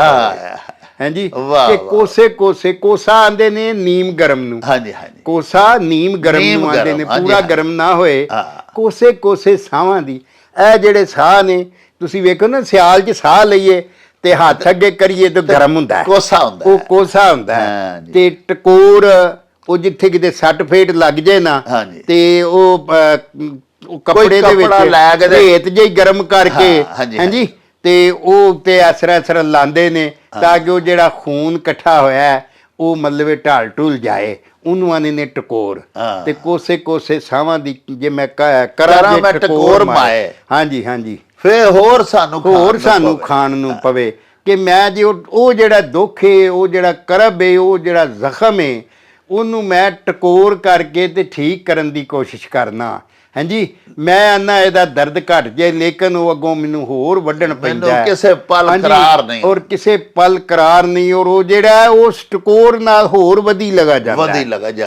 ਹਾਂਜੀ, ਕਿ ਕੋਸਾ ਆਂਦੇ ਨੇ ਨੀਮ ਗਰਮ ਨੂੰ। ਹਾਂਜੀ, ਹਾਂਜੀ, ਕੋਸਾ ਨੀਮ ਗਰਮ ਨੂੰ ਆਂਦੇ ਨੇ, ਪੂਰਾ ਗਰਮ ਨਾ ਹੋਏ। ਕੋਸੇ ਸਾਵਾਂ ਦੀ, ਇਹ ਜਿਹੜੇ ਸਾਹ ਨੇ, ਤੁਸੀਂ ਵੇਖੋ ਨਾ, ਸਿਆਲ 'ਚ ਸਾਹ ਲਈਏ ਤੇ ਹੱਥ ਅੱਗੇ ਕਰੀਏ ਤਾਂ ਗਰਮ ਹੁੰਦਾ ਹੈ, ਕੋਸਾ ਹੁੰਦਾ, ਉਹ ਕੋਸਾ ਹੁੰਦਾ ਹੈ। ਤੇ ਟਕੋਰ, ਉਹ ਜਿੱਥੇ ਕਿਤੇ ਸੱਟ ਫੇਟ ਲੱਗ ਜਾਏ ਨਾ, ਤੇ ਉਹ ਕੱਪੜੇ ਦੇ ਵਿੱਚ ਰੇਤ ਜਿਹੀ ਗਰਮ ਕਰਕੇ, ਹਾਂਜੀ, ਤੇ ਉਹ ਤੇ ਅਸਰਾ ਲਾਉਂਦੇ ਨੇ, ਤਾਂ ਕਿ ਉਹ ਜਿਹੜਾ ਖੂਨ ਇਕੱਠਾ ਹੋਇਆ ਉਹ ਮਤਲਬ ਢਾਲ ਢੁਲ ਜਾਏ, ਉਹਨੂੰ ਆਨੇ ਨੇ ਟਕੋਰ। ਤੇ ਕੋਸੇ ਸਾਵਾਂ ਦੀ, ਜੇ ਮੈਂ ਕਰਾਂ ਮੈਂ ਟਕੋਰ ਮਾਏ, ਹਾਂਜੀ, ਹਾਂਜੀ, ਫੇਰ ਹੋਰ ਸਾਨੂੰ ਖਾਣ ਨੂੰ ਪਵੇ। ਕਿ ਮੈਂ ਜੇ ਉਹ ਜਿਹੜਾ ਦੁੱਖ ਏ, ਉਹ ਜਿਹੜਾ ਕਰਬ ਏ, ਉਹ ਜਿਹੜਾ ਜ਼ਖਮ ਏ, ਉਹਨੂੰ ਮੈਂ ਟਕੋਰ ਕਰਕੇ ਤੇ ਠੀਕ ਕਰਨ ਦੀ ਕੋਸ਼ਿਸ਼ ਕਰਨਾ। ਹਾਂਜੀ, ਮੈਂ ਆਨਾ ਇਹਦਾ ਦਰਦ ਘਟ ਜਾਏ, ਲੇਕਿਨ ਉਹ ਅੱਗੋਂ ਮੈਨੂੰ ਹੋਰ ਵੱਢਣ ਪੈਂਦਾ ਹੈ, ਕਿਸੇ ਪਲ ਕਰਾਰ ਨਹੀਂ, ਔਰ ਕਿਸੇ ਪਲ ਕਰਾਰ ਨਹੀਂ, ਔਰ ਉਹ ਜਿਹੜਾ ਉਸ ਟਕੋਰ ਨਾਲ ਹੋਰ ਵਧੀ ਲਗਾ ਜਾਂਦਾ,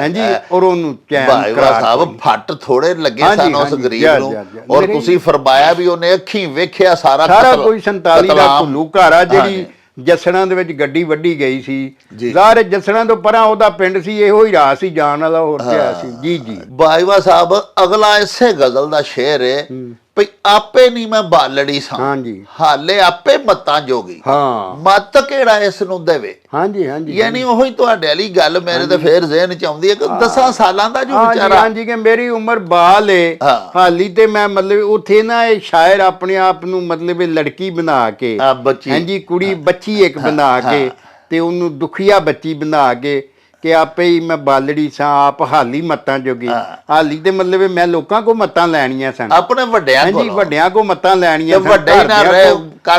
ਹਾਂਜੀ, ਔਰ ਉਹਨੂੰ ਚੈਨ ਬਾਜਵਾ ਸਾਹਿਬ ਫੱਟ ਥੋੜੇ ਲੱਗੇ ਸਨ ਉਸ ਗਰੀਬ ਨੂੰ, ਔਰ ਤੁਸੀਂ ਫਰਮਾਇਆ ਵੀ ਉਹਨੇ ਅੱਖੀਂ ਵੇਖਿਆ ਸਾਰਾ ਕੋਈ 47 ਦਾ ਘੁੱਲੂ ਘਾਰਾ, ਜਿਹੜੀ ਜਸੜਾਂ ਦੇ ਵਿੱਚ ਗੱਡੀ ਵੱਢੀ ਗਈ ਸੀ, ਜ਼ਾਹਰ ਜਸੜਾਂ ਤੋਂ ਪਰਾਂ ਉਹਦਾ ਪਿੰਡ ਸੀ, ਇਹੋ ਹੀ ਰਾਹ ਸੀ ਜਾਣ ਵਾਲਾ, ਹੋਰ ਕਿਆ ਸੀ। ਜੀ ਜੀ, ਬਾਜਵਾ ਸਾਹਿਬ, ਅਗਲਾ ਇਸੇ ਗਜ਼ਲ ਦਾ ਸ਼ੇਰ ਹੈ, ਭਈ ਆਪੇ ਨਹੀਂ ਮੈਂ ਬਾਲੜੀ ਸਾਂ, ਹਾਂਜੀ, ਹਾਲੇ ਆਪੇ ਮੱਤਾਂ ਜੋਗੀ, ਹਾਂ, ਮੱਤ ਕਿਹੜਾ ਇਸ ਨੂੰ ਦੇਵੇ। ਹਾਂਜੀ, ਹਾਂਜੀ, ਯਾਨੀ ਉਹੀ ਤੁਹਾਡੇ ਵਾਲੀ ਗੱਲ ਮੇਰੇ ਤੇ ਫੇਰ ਜ਼ਿਹਨ ਚ ਆਉਂਦੀ ਹੈ ਕਿ 10 ਸਾਲਾਂ ਦਾ ਜੋ ਵਿਚਾਰਾ, ਹਾਂਜੀ, ਕਿ ਮੇਰੀ ਉਮਰ ਬਾਲ ਏ ਹਾਲੀ, ਤੇ ਮੈਂ ਮਤਲਬ ਉੱਥੇ ਨਾ ਇਹ ਸ਼ਾਇਰ ਆਪਣੇ ਆਪ ਨੂੰ ਮਤਲਬ ਲੜਕੀ ਬਣਾ ਕੇ, ਹਾਂਜੀ, ਕੁੜੀ ਬੱਚੀ ਇੱਕ ਬਣਾ ਕੇ, ਤੇ ਉਹਨੂੰ ਦੁਖੀਆ ਬੱਚੀ ਬਣਾ ਕੇ, ਕਿ ਆਪੇ ਹੀ ਮੈਂ ਬਾਲੜੀ ਸਾਂ, ਆਪ ਹਾਲੀ ਮੱਤਾਂ ਜੋਗੀ। ਹਾਲੀ ਤੇ ਮਤਲਬ ਹੈ ਮੈਂ ਲੋਕਾਂ ਕੋ ਮੱਤਾਂ ਲੈਣੀਆਂ ਸਨ, ਆਪਣੇ ਵੱਡਿਆਂ ਹਾਂਜੀ ਕੋਲੋਂ। ਵੱਡਿਆਂ ਕੋ ਮੱਤਾਂ ਲੈਣੀਆਂ ਤੇ ਵੱਡੇ ਹੀ ਨਾ ਰਹੇ,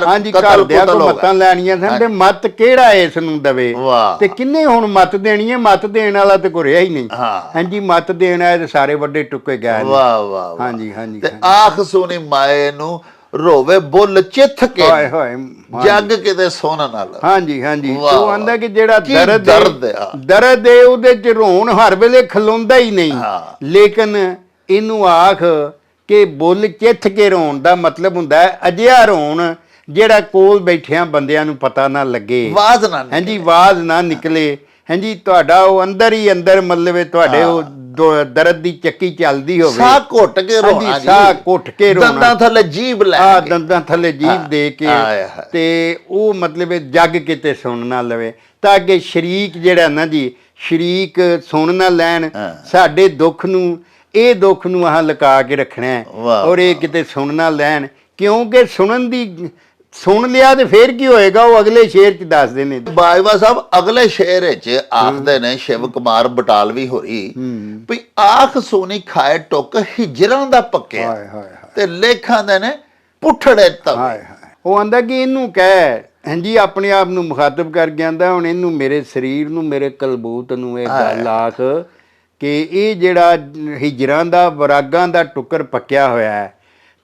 ਹਾਂਜੀ ਕਤਲ ਘਰਦਿਆਂ ਕੋ ਕੁਤਲ ਹੋ ਮੱਤਾਂ ਗਿਆ। ਲੈਣੀਆਂ ਸਨ, ਤੇ ਮੱਤ ਕਿਹੜਾ ਇਸ ਨੂੰ ਦਵੇ ਵਾਹ। ਤੇ ਕਿੰਨੇ ਹੁਣ ਮੱਤ ਦੇਣੀ ਹੈ? ਮੱਤ ਦੇਣ ਵਾਲਾ ਤੇ ਕੋਈ ਰਿਹਾ ਹੀ ਨਹੀਂ। ਹਾਂ। ਹਾਂਜੀ ਮੱਤ ਦੇਣ ਆਏ ਤੇ ਸਾਰੇ ਵੱਡੇ ਟੁੱਕੇ ਗਏ ਨੇ। ਵਾਹ ਵਾਹ ਵਾਹ। ਹਾਂਜੀ ਹਾਂਜੀ ਤੇ ਆਖ ਸੁਣੀ ਮਾਏ ਨੂੰ ਰੋਵੇ ਬੁੱਲ ਚਿੱਥ ਕੇ, ਹਾਏ ਹਾਏ ਜੱਗ ਕਿਤੇ ਸੁਣ ਨਾਲ। ਹਾਂਜੀ ਹਾਂਜੀ ਵਾਹ, ਉਹ ਆਂਦਾ ਕਿ ਜਿਹੜਾ ਕੀ ਦਰਦ ਦਰਦ ਆ। ਹੈ, ਦਰਦ ਹੈ ਉਹਦੇ ਚ ਰੋਣ ਹਰ ਵੇਲੇ ਖਲੋਂਦਾ ਹੀ ਨਹੀਂ। ਹਾਂ। ਲੇਕਿਨ ਇਹਨੂੰ ਆਖ ਕਿ ਬੁੱਲ ਚਿੱਥ ਕੇ ਰੋਣ ਦਾ ਮਤਲਬ ਹੁੰਦਾ ਹੈ ਅਜਿਹਾ ਰੋਣ ਜਿਹੜਾ ਕੋਲ ਬੈਠਿਆਂ ਬੰਦਿਆਂ ਨੂੰ ਪਤਾ ਨਾ ਲੱਗੇ, ਆਵਾਜ਼ ਨਾ ਨਿਕਲੇ। ਹਾਂਜੀ ਆਵਾਜ਼ ਨਾ ਨਿਕਲੇ। ਹਾਂਜੀ ਤੁਹਾਡਾ ਉਹ ਅੰਦਰ ਹੀ ਅੰਦਰ ਮਤਲਬ ਹੈ ਤੁਹਾਡੇ ਉਹ ਦਰਦ ਦੀ ਚੱਕੀ ਚੱਲਦੀ ਹੋਵੇ, ਸਾਹ ਘੁੱਟ ਕੇ ਰੋਣਾ ਹਾਂਜੀ ਸਾਹ ਘੁੱਟ ਕੇ ਰੋਣਾ, ਦੰਦਾਂ ਥੱਲੇ ਜੀਭ ਲੈ ਆ ਕੇ। ਦੰਦਾਂ ਥੱਲੇ ਜੀਭ ਦੇ ਕੇ, ਆਏ ਹਾਏ। ਤੇ ਉਹ ਮਤਲਬ ਹੈ ਜੱਗ ਕਿਤੇ ਸੁਣ ਨਾ ਲਵੇ, ਤਾਂ ਅੱਗੇ ਸ਼ਰੀਕ ਜਿਹੜਾ ਨਾ ਜੀ, ਸ਼ਰੀਕ ਸੁਣ ਨਾ ਲੈਣ ਸਾਡੇ ਦੁੱਖ ਨੂੰ, ਇਹ ਦੁੱਖ ਨੂੰ ਆਹ ਲੁਕਾ ਕੇ ਰੱਖਣਾ ਹੈ, ਵਾਹ, ਔਰ ਇਹ ਕਿਤੇ ਸੁਣ ਨਾ ਲੈਣ, ਕਿਉਂਕਿ ਸੁਣ ਲਿਆ ਤੇ ਫੇਰ ਕੀ ਹੋਏਗਾ? ਉਹ ਅਗਲੇ ਸ਼ੇਰ ਚ ਦੱਸਦੇ ਨੇ। ਬਾਜਵਾ ਸਾਹਿਬ ਅਗਲੇ ਸ਼ੇਰ ਵਿੱਚ ਆਖਦੇ ਨੇ ਸ਼ਿਵ ਕੁਮਾਰ ਬਟਾਲਵੀ ਹੋਰੀ ਵੀ ਆਖ ਸੋਨੀ ਖਾਏ ਟੁੱਕ ਹਿਜਰਾਂ ਦਾ ਪੱਕਿਆ, ਹਾਏ ਹਾਏ ਹਾਏ ਤੇ ਲੇਖਾਂ ਦੇ ਨੇ ਪੁੱਠੜੇ ਤਵੇ। ਹਾਏ ਹਾਏ। ਉਹ ਆਂਦਾ ਕਿ ਇਹਨੂੰ ਕਹਿ, ਹਾਂਜੀ ਆਪਣੇ ਆਪ ਨੂੰ ਮੁਖਾਤਬ ਕਰ ਗਿਆ, ਆਂਦਾ ਹੁਣ ਇਹਨੂੰ ਮੇਰੇ ਸਰੀਰ ਨੂੰ, ਮੇਰੇ ਕਲਬੂਤ ਨੂੰ ਇਹ ਗੱਲ ਆਖ ਕਿ ਇਹ ਜਿਹੜਾ ਹਿਜਰਾਂ ਦਾ ਵਰਾਗਾਂ ਦਾ ਟੁੱਕਰ ਪੱਕਿਆ ਹੋਇਆ ਹੈ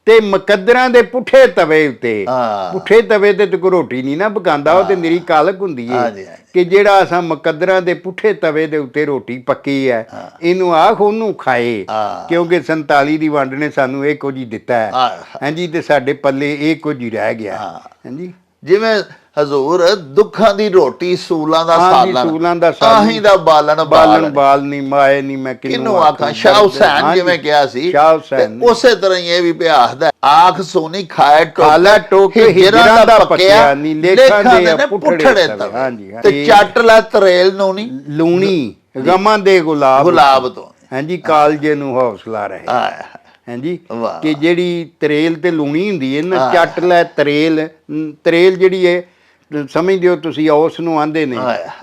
ਤੇ ਮੁਕੱਦਰਾਂ ਦੇ ਪੁੱਠੇ ਤਵੇ ਉੱਤੇ, ਪੁੱਠੇ ਤਵੇ ਤੇ ਕੋਈ ਰੋਟੀ ਨਹੀਂ ਨਾ ਪਕਾਉਂਦਾ, ਉਹ ਤੇ ਨਿਰੀ ਕਾਲਕ ਹੁੰਦੀ ਹੈ ਕਿ ਜਿਹੜਾ ਅਸਾਂ ਮੁਕੱਦਰਾਂ ਦੇ ਪੁੱਠੇ ਤਵੇ ਦੇ ਉੱਤੇ ਰੋਟੀ ਪੱਕੀ ਹੈ, ਇਹਨੂੰ ਆਖ ਉਹਨੂੰ ਖਾਏ, ਕਿਉਂਕਿ 47 ਦੀ ਵੰਡ ਨੇ ਸਾਨੂੰ ਇਹ ਕੁਝ ਹੀ ਦਿੱਤਾ ਹੈ, ਹਾਂਜੀ ਤੇ ਸਾਡੇ ਪੱਲੇ ਇਹ ਕੁਝ ਹੀ ਰਹਿ ਗਿਆ। ਹਾਂਜੀ ਜਿਵੇਂ ਹਜ਼ੂਰ ਦੁੱਖਾਂ ਦੀ ਰੋਟੀ ਸੂਲਾਂ ਦਾ ਹਾਂਜੀ, ਸਾਲਨ, ਸੂਲਾਂ ਦਾ ਸਾਲਨ, ਆਹੀਂ ਦਾ ਬਾਲਣ ਬਾਲ ਨਹੀਂ ਮਾਏ ਨਹੀਂ ਮੈਂ ਕਿਹਨੂੰ ਆਖਾਂ। ਸ਼ਾਹ ਹੁਸੈਨ ਜਿਵੇਂ ਕਿਹਾ ਸੀ, ਸ਼ਾਹ ਹੁਸੈਨ ਉਸੇ ਤਰ੍ਹਾਂ ਹੀ ਇਹ ਵੀ ਪਿਆ ਆਖਦਾ ਆਖ ਸੋਨੀ ਖਾਏ ਖਾਲਾ ਟੋਕ ਹਿਜਰਾਂ ਦਾ ਪੱਕਿਆ ਨੀ, ਲੇਖਾਂ ਦੇ ਪੁੱਠੜੇ ਤਵੇ। ਹਾਂਜੀ ਤੇ ਚੱਟ ਲੈ ਤਰੇਲ ਨੂੰ ਨਹੀਂ ਲੂਣੀ ਗਮਾਂ ਦੇ ਗੁਲਾਬ ਤੋਂ, ਹਾਂਜੀ ਕਾਲਜੇ ਨੂੰ ਹੌਸਲਾ ਰਹੇ। ਹਾਂਜੀ ਕਿ ਜਿਹੜੀ ਤਰੇਲ ਤੇ ਲੂਣੀ ਹੁੰਦੀ ਹੈ ਨਾ, ਚੱਟ ਲੈ ਤਰੇਲ, ਤਰੇਲ ਜਿਹੜੀ ਹੈ ਸਮਝਦੇ ਹੋ ਤੁਸੀਂ ਉਸ ਨੂੰ ਆਂਦੇ ਨੇ,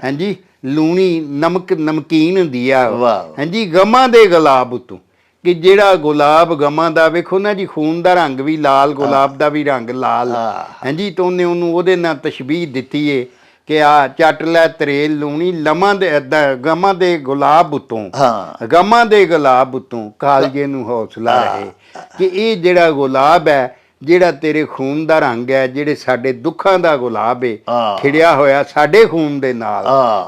ਹਾਂਜੀ ਲੂਣੀ ਨਮਕੀਨ ਹੁੰਦੀ ਆ, ਹਾਂਜੀ ਗਮਾਂ ਦੇ ਗੁਲਾਬ ਉਤੋਂ, ਕਿ ਜਿਹੜਾ ਗੁਲਾਬ ਗਮਾਂ ਦਾ ਵੇਖੋ ਨਾ ਜੀ, ਖੂਨ ਦਾ ਰੰਗ ਵੀ ਲਾਲ, ਗੁਲਾਬ ਦਾ ਵੀ ਰੰਗ ਲਾਲ, ਹਾਂਜੀ ਤਾਂ ਉਹਨੇ ਉਹਨੂੰ ਉਹਦੇ ਨਾਲ ਤਸ਼ਬੀਹ ਦਿੱਤੀ ਏ ਕਿ ਆ ਚੱਟ ਲੈ ਤਰੇਲ ਲੂਣੀ ਲਮਾਂ ਦੇ ਗਮਾਂ ਦੇ ਗੁਲਾਬ ਉਤੋਂ, ਗਮਾਂ ਦੇ ਗੁਲਾਬ ਉਤੋਂ ਕਾਲਜੇ ਨੂੰ ਹੌਸਲਾ ਰਹੇ, ਕਿ ਇਹ ਜਿਹੜਾ ਗੁਲਾਬ ਹੈ, ਜਿਹੜਾ ਤੇਰੇ ਖੂਨ ਦਾ ਰੰਗ ਹੈ, ਜਿਹੜੇ ਸਾਡੇ ਦੁੱਖਾਂ ਦਾ ਗੁਲਾਬ ਹੈ ਖਿੜਿਆ ਹੋਇਆ ਸਾਡੇ ਖੂਨ ਦੇ ਨਾਲ,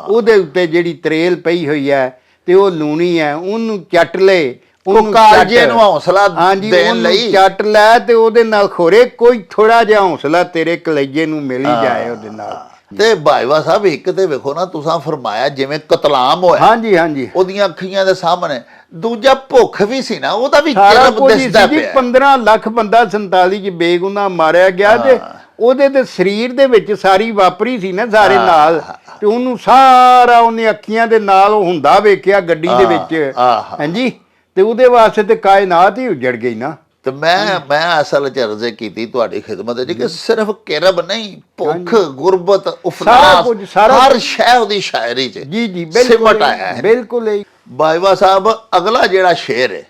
ਉਹਦੇ ਉੱਤੇ ਜਿਹੜੀ ਤਰੇਲ ਪਈ ਹੋਈ ਹੈ ਤੇ ਉਹ ਲੂਣੀ ਹੈ, ਉਹਨੂੰ ਚੱਟ ਲੈ, ਉਹਨੂੰ ਕਾਲਜੇ ਨੂੰ ਹੌਸਲਾ ਦੇਣ ਲਈ ਚੱਟ ਲੈ, ਤੇ ਉਹਦੇ ਨਾਲ ਖੋਰੇ ਕੋਈ ਥੋੜਾ ਜਿਹਾ ਹੌਸਲਾ ਤੇਰੇ ਕਲੇਜੇ ਨੂੰ ਮਿਲ ਹੀ ਜਾਏ ਉਹਦੇ ਨਾਲ। ਤੇ ਬਾਜਵਾ ਸਾਹਿਬ ਇੱਕ ਤੇ ਵੇਖੋ ਨਾ, ਤੁਸੀਂ ਫਰਮਾਇਆ ਜਿਵੇਂ ਕਤਲਾਮ ਹੋਇਆ, ਹਾਂਜੀ ਹਾਂਜੀ ਉਹਦੀਆਂ ਅੱਖੀਆਂ ਦੇ ਸਾਹਮਣੇ, ਦੂਜਾ ਭੁੱਖ ਵੀ ਸੀ ਨਾ, ਉਹਦਾ ਵੀ ਸਾਰਾ ਜਨਮ ਕੁਝ ਦਿਸਦਾ ਸੀ। ਪਿਆ। 15 ਲੱਖ ਬੰਦਾ 47 ਚ ਬੇਗੁਨਾਹ ਮਾਰਿਆ ਗਿਆ, ਤੇ ਉਹਦੇ ਤੇ ਸਰੀਰ ਦੇ ਵਿੱਚ ਸਾਰੀ ਵਾਪਰੀ ਸੀ ਨਾ ਸਾਰੇ ਨਾਲ, ਤੇ ਉਹਨੂੰ ਸਾਰਾ ਉਹਨੇ ਅੱਖੀਆਂ ਦੇ ਨਾਲ ਉਹ ਹੁੰਦਾ ਵੇਖਿਆ ਗੱਡੀ ਦੇ ਵਿੱਚ, ਹਾਂਜੀ ਤੇ ਉਹਦੇ ਵਾਸਤੇ ਤੇ ਕਾਇਨਾਤ ਹੀ ਉਜੜ ਗਈ ਨਾ। ਤੇ ਮੈਂ ਅਸਲ ਚ ਅਰਜ਼ੇ ਕੀਤੀ ਤੁਹਾਡੀ ਖਿਦਮਤ ਵਿੱਚ ਕਿ ਸਿਰਫ ਕਿਰਬ ਨਹੀਂ, ਭੁੱਖ, ਗੁਰਬਤ, ਉਫਲਾਸ, ਹਰ ਸ਼ੈ ਉਹਦੀ ਸ਼ਾਇਰੀ ਚ ਜੀ ਜੀ ਸਿਮਟ ਆਇਆ ਹੈ। ਬਿਲਕੁਲ ਬਾਜਵਾ ਸਾਹਿਬ ਅਗਲਾ ਜਿਹੜਾ ਸ਼ੇਰ ਹੈ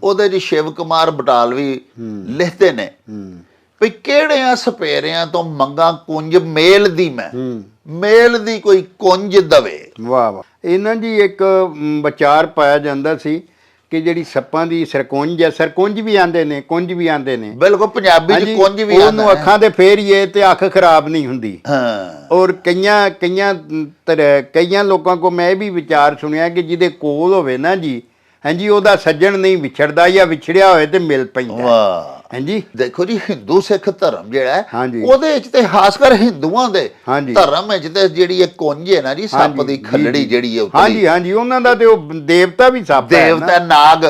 ਉਹਦੇ ਚ ਸ਼ਿਵ ਕੁਮਾਰ ਬਟਾਲਵੀ ਲਿਖਦੇ ਨੇ ਵੀ ਕਿਹੜਿਆਂ ਸਪੇਰਿਆਂ ਤੋਂ ਮੰਗਾ ਕੁੰਜ ਮੇਲ ਦੀ, ਮੈਂ ਮੇਲ ਦੀ ਕੋਈ ਕੁੰਜ ਦਵੇ। ਵਾਹ ਵਾਹ। ਇਹਨਾਂ ਜੀ ਇੱਕ ਵਿਚਾਰ ਪਾਇਆ ਜਾਂਦਾ ਸੀ ਕਿ ਜਿਹੜੀ ਸੱਪਾਂ ਦੀ ਸਰਕੁੰਜ ਹੈ, ਸਰਕੁੰਜ ਵੀ ਆਂਦੇ ਨੇ, ਕੁੰਜ ਵੀ ਆਂਦੇ ਨੇ, ਬਿਲਕੁਲ ਪੰਜਾਬੀ ਚ ਕੁੰਜ ਵੀ ਆਂਦਾ, ਉਹਨੂੰ ਅੱਖਾਂ ਤੇ ਫੇਰੀਏ ਤੇ ਅੱਖ ਖਰਾਬ ਨਹੀਂ ਹੁੰਦੀ। ਔਰ ਕਈਆਂ ਲੋਕਾਂ ਕੋ ਮੈਂ ਇਹ ਵੀ ਵਿਚਾਰ ਸੁਣਿਆ ਕਿ ਜਿਹਦੇ ਕੋਲ ਹੋਵੇ ਨਾ ਜੀ, ਹਾਂਜੀ ਉਹਦਾ ਸੱਜਣ ਨਹੀਂ ਵਿਛੜਦਾ, ਜਾਂ ਵਿਛੜਿਆ ਹੋਏ ਤੇ ਮਿਲ ਪੈਂਦਾ। ਹਾਂਜੀ ਦੇਖੋ ਜੀ ਹਿੰਦੂ ਸਿੱਖ ਧਰਮ ਜਿਹੜਾ ਹੈ, ਹਾਂਜੀ ਉਹਦੇ ਵਿੱਚ ਤੇ ਖਾਸ ਕਰ ਹਿੰਦੂਆਂ ਦੇ ਧਰਮ ਵਿੱਚ ਤੇ ਜਿਹੜੀ ਇਹ ਕੁੰਜ ਹੈ ਨਾ ਜੀ, ਸੱਪ ਦੀ ਖੱਲੜੀ ਜਿਹੜੀ ਹੈ, ਹਾਂਜੀ ਹਾਂਜੀ ਉਹਨਾਂ ਦਾ ਤੇ ਉਹ ਦੇਵਤਾ ਵੀ ਸੱਪ ਹੈ, ਦੇਵਤਾ ਨਾਗ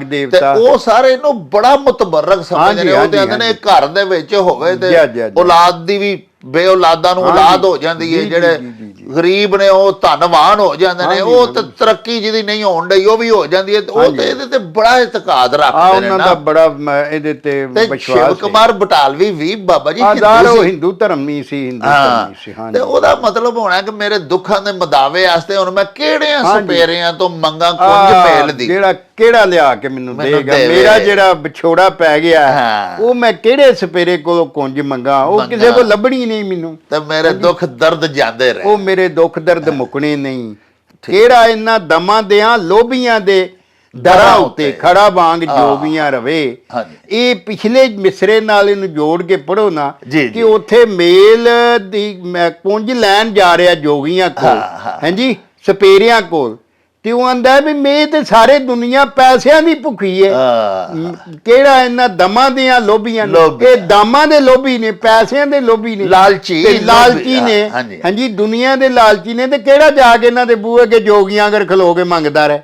ਦੇਵਤਾ, ਤੇ ਉਹ ਸਾਰੇ ਨੂੰ ਬੜਾ ਮੁਤਬਰਕ ਸਮਝਦੇ ਨੇ। ਉਹ ਤੇ ਕਹਿੰਦੇ ਨੇ ਘਰ ਦੇ ਵਿੱਚ ਹੋਵੇ ਤੇ ਔਲਾਦ ਦੀ ਵੀ ਬੇ ਔਲਾਦਾਂ ਨੂੰ ਔਲਾਦ ਹੋ ਜਾਂਦੀ ਹੈ, ਜਿਹੜੇ ਗਰੀਬ ਨੇ ਉਹ ਧਨਵਾਨ ਹੋ ਜਾਂਦੇ ਨੇ, ਉਹ ਤੇ ਤਰੱਕੀ ਜਿਹਦੀ ਨਹੀਂ ਹੋਣ ਡਈ ਉਹ ਵੀ ਹੋ ਜਾਂਦੀ ਹੈ, ਉਹ ਤੇ ਇਹਦੇ ਤੇ ਬੜਾ ਇਤਕਾਦ ਰੱਖਦੇ ਨੇ ਉਹਨਾਂ ਨਾ। ਦਾ ਬੜਾ ਇਹਦੇ ਤੇ ਵਿਸ਼ਵਾਸ ਸ਼ਿਵ ਕੁਮਾਰ ਬਟਾਲਵੀ ਵੀ ਬਾਬਾ ਜੀ ਆਜ਼ਾਰ ਹਿੰਦੂ ਉਹ ਸੀ। ਹਿੰਦੂ ਧਰਮੀ ਸੀ, ਹਿੰਦੂ ਧਰਮੀ ਸੀ। ਤੇ ਹਾਂਜੀ ਉਹਦਾ ਮਤਲਬ ਹੋਣਾ ਕਿ ਮੇਰੇ ਦੁੱਖਾਂ ਦੇ ਮਦਾਵੇ ਵਾਸਤੇ ਹੁਣ ਮੈਂ ਕਿਹੜਿਆਂ ਸਪੇਰਿਆਂ ਤੋਂ ਮੰਗਾ ਕੁੰਜ ਮੇਲ ਦੀ, ਜਿਹੜਾ ਕਿਹੜਾ ਲਿਆ ਕੇ ਮੈਨੂੰ ਦੇਗਾ, ਦੇਵੇ। ਮੇਰਾ ਜਿਹੜਾ ਵਿਛੋੜਾ ਪੈ ਗਿਆ ਹਾਂ। ਉਹ ਮੈਂ ਕਿਹੜੇ ਸਪੇਰੇ ਕੋਲੋਂ ਕੁੰਜ ਮੰਗਾ, ਉਹ ਕਿਸੇ ਕੋਲ ਲੱਭਣੀ ਨਹੀਂ ਮੈਨੂੰ, ਤੇ ਮੇਰੇ ਦੁੱਖ ਦਰਦ ਜਾਂਦੇ ਰਹੇ। ਉਹ ਮੇਰੇ ਦੁੱਖ ਦਰਦ ਮੁੱਕਣੇ ਨਹੀਂ। ਕਿਹੜਾ ਇਹਨਾਂ ਦਮਾਂ ਦਿਆਂ ਲੋਭੀਆਂ ਦੇ ਦਰਾਂ ਉੱਤੇ ਖੜਾ ਵਾਂਗ ਜੋਗੀਆਂ ਰਵੇ। ਇਹ ਪਿਛਲੇ ਮਿਸਰੇ ਨਾਲ ਇਹਨੂੰ ਜੋੜ ਕੇ ਪੜੋ ਨਾ ਕਿ ਉੱਥੇ ਮੇਲ ਦੀ ਕੁੰਜ ਲੈਣ ਜਾ ਰਿਹਾ ਜੋਗੀਆਂ ਕੋਲ, ਹਾਂਜੀ ਸਪੇਰਿਆਂ ਕੋਲ, ਤੇ ਉਹ ਆਂਦਾ ਵੀ ਮੈਂ ਤੇ ਸਾਰੇ ਦੁਨੀਆ ਪੈਸਿਆਂ ਦੀ ਭੁੱਖੀ ਹੈ। ਕਿਹੜਾ ਇਹਨਾਂ ਦਮਾਂ ਦੀਆਂ ਲੋਭੀਆਂ ਨੇ, ਇਹ ਦਾਮਾਂ ਦੇ ਲੋਭੀ ਨੇ, ਪੈਸਿਆਂ ਦੇ ਲੋਭੀ ਨੇ, ਲਾਲਚੀ ਨੇ, ਹਾਂਜੀ ਦੁਨੀਆ ਦੇ ਲਾਲਚੀ ਨੇ। ਤੇ ਕਿਹੜਾ ਜਾ ਕੇ ਇਹਨਾਂ ਦੇ ਬੂਹੇ ਕੇ ਜੋਗੀਆਂ ਅਗਰ ਖਲੋ ਕੇ ਮੰਗਦਾ ਰਹੇ।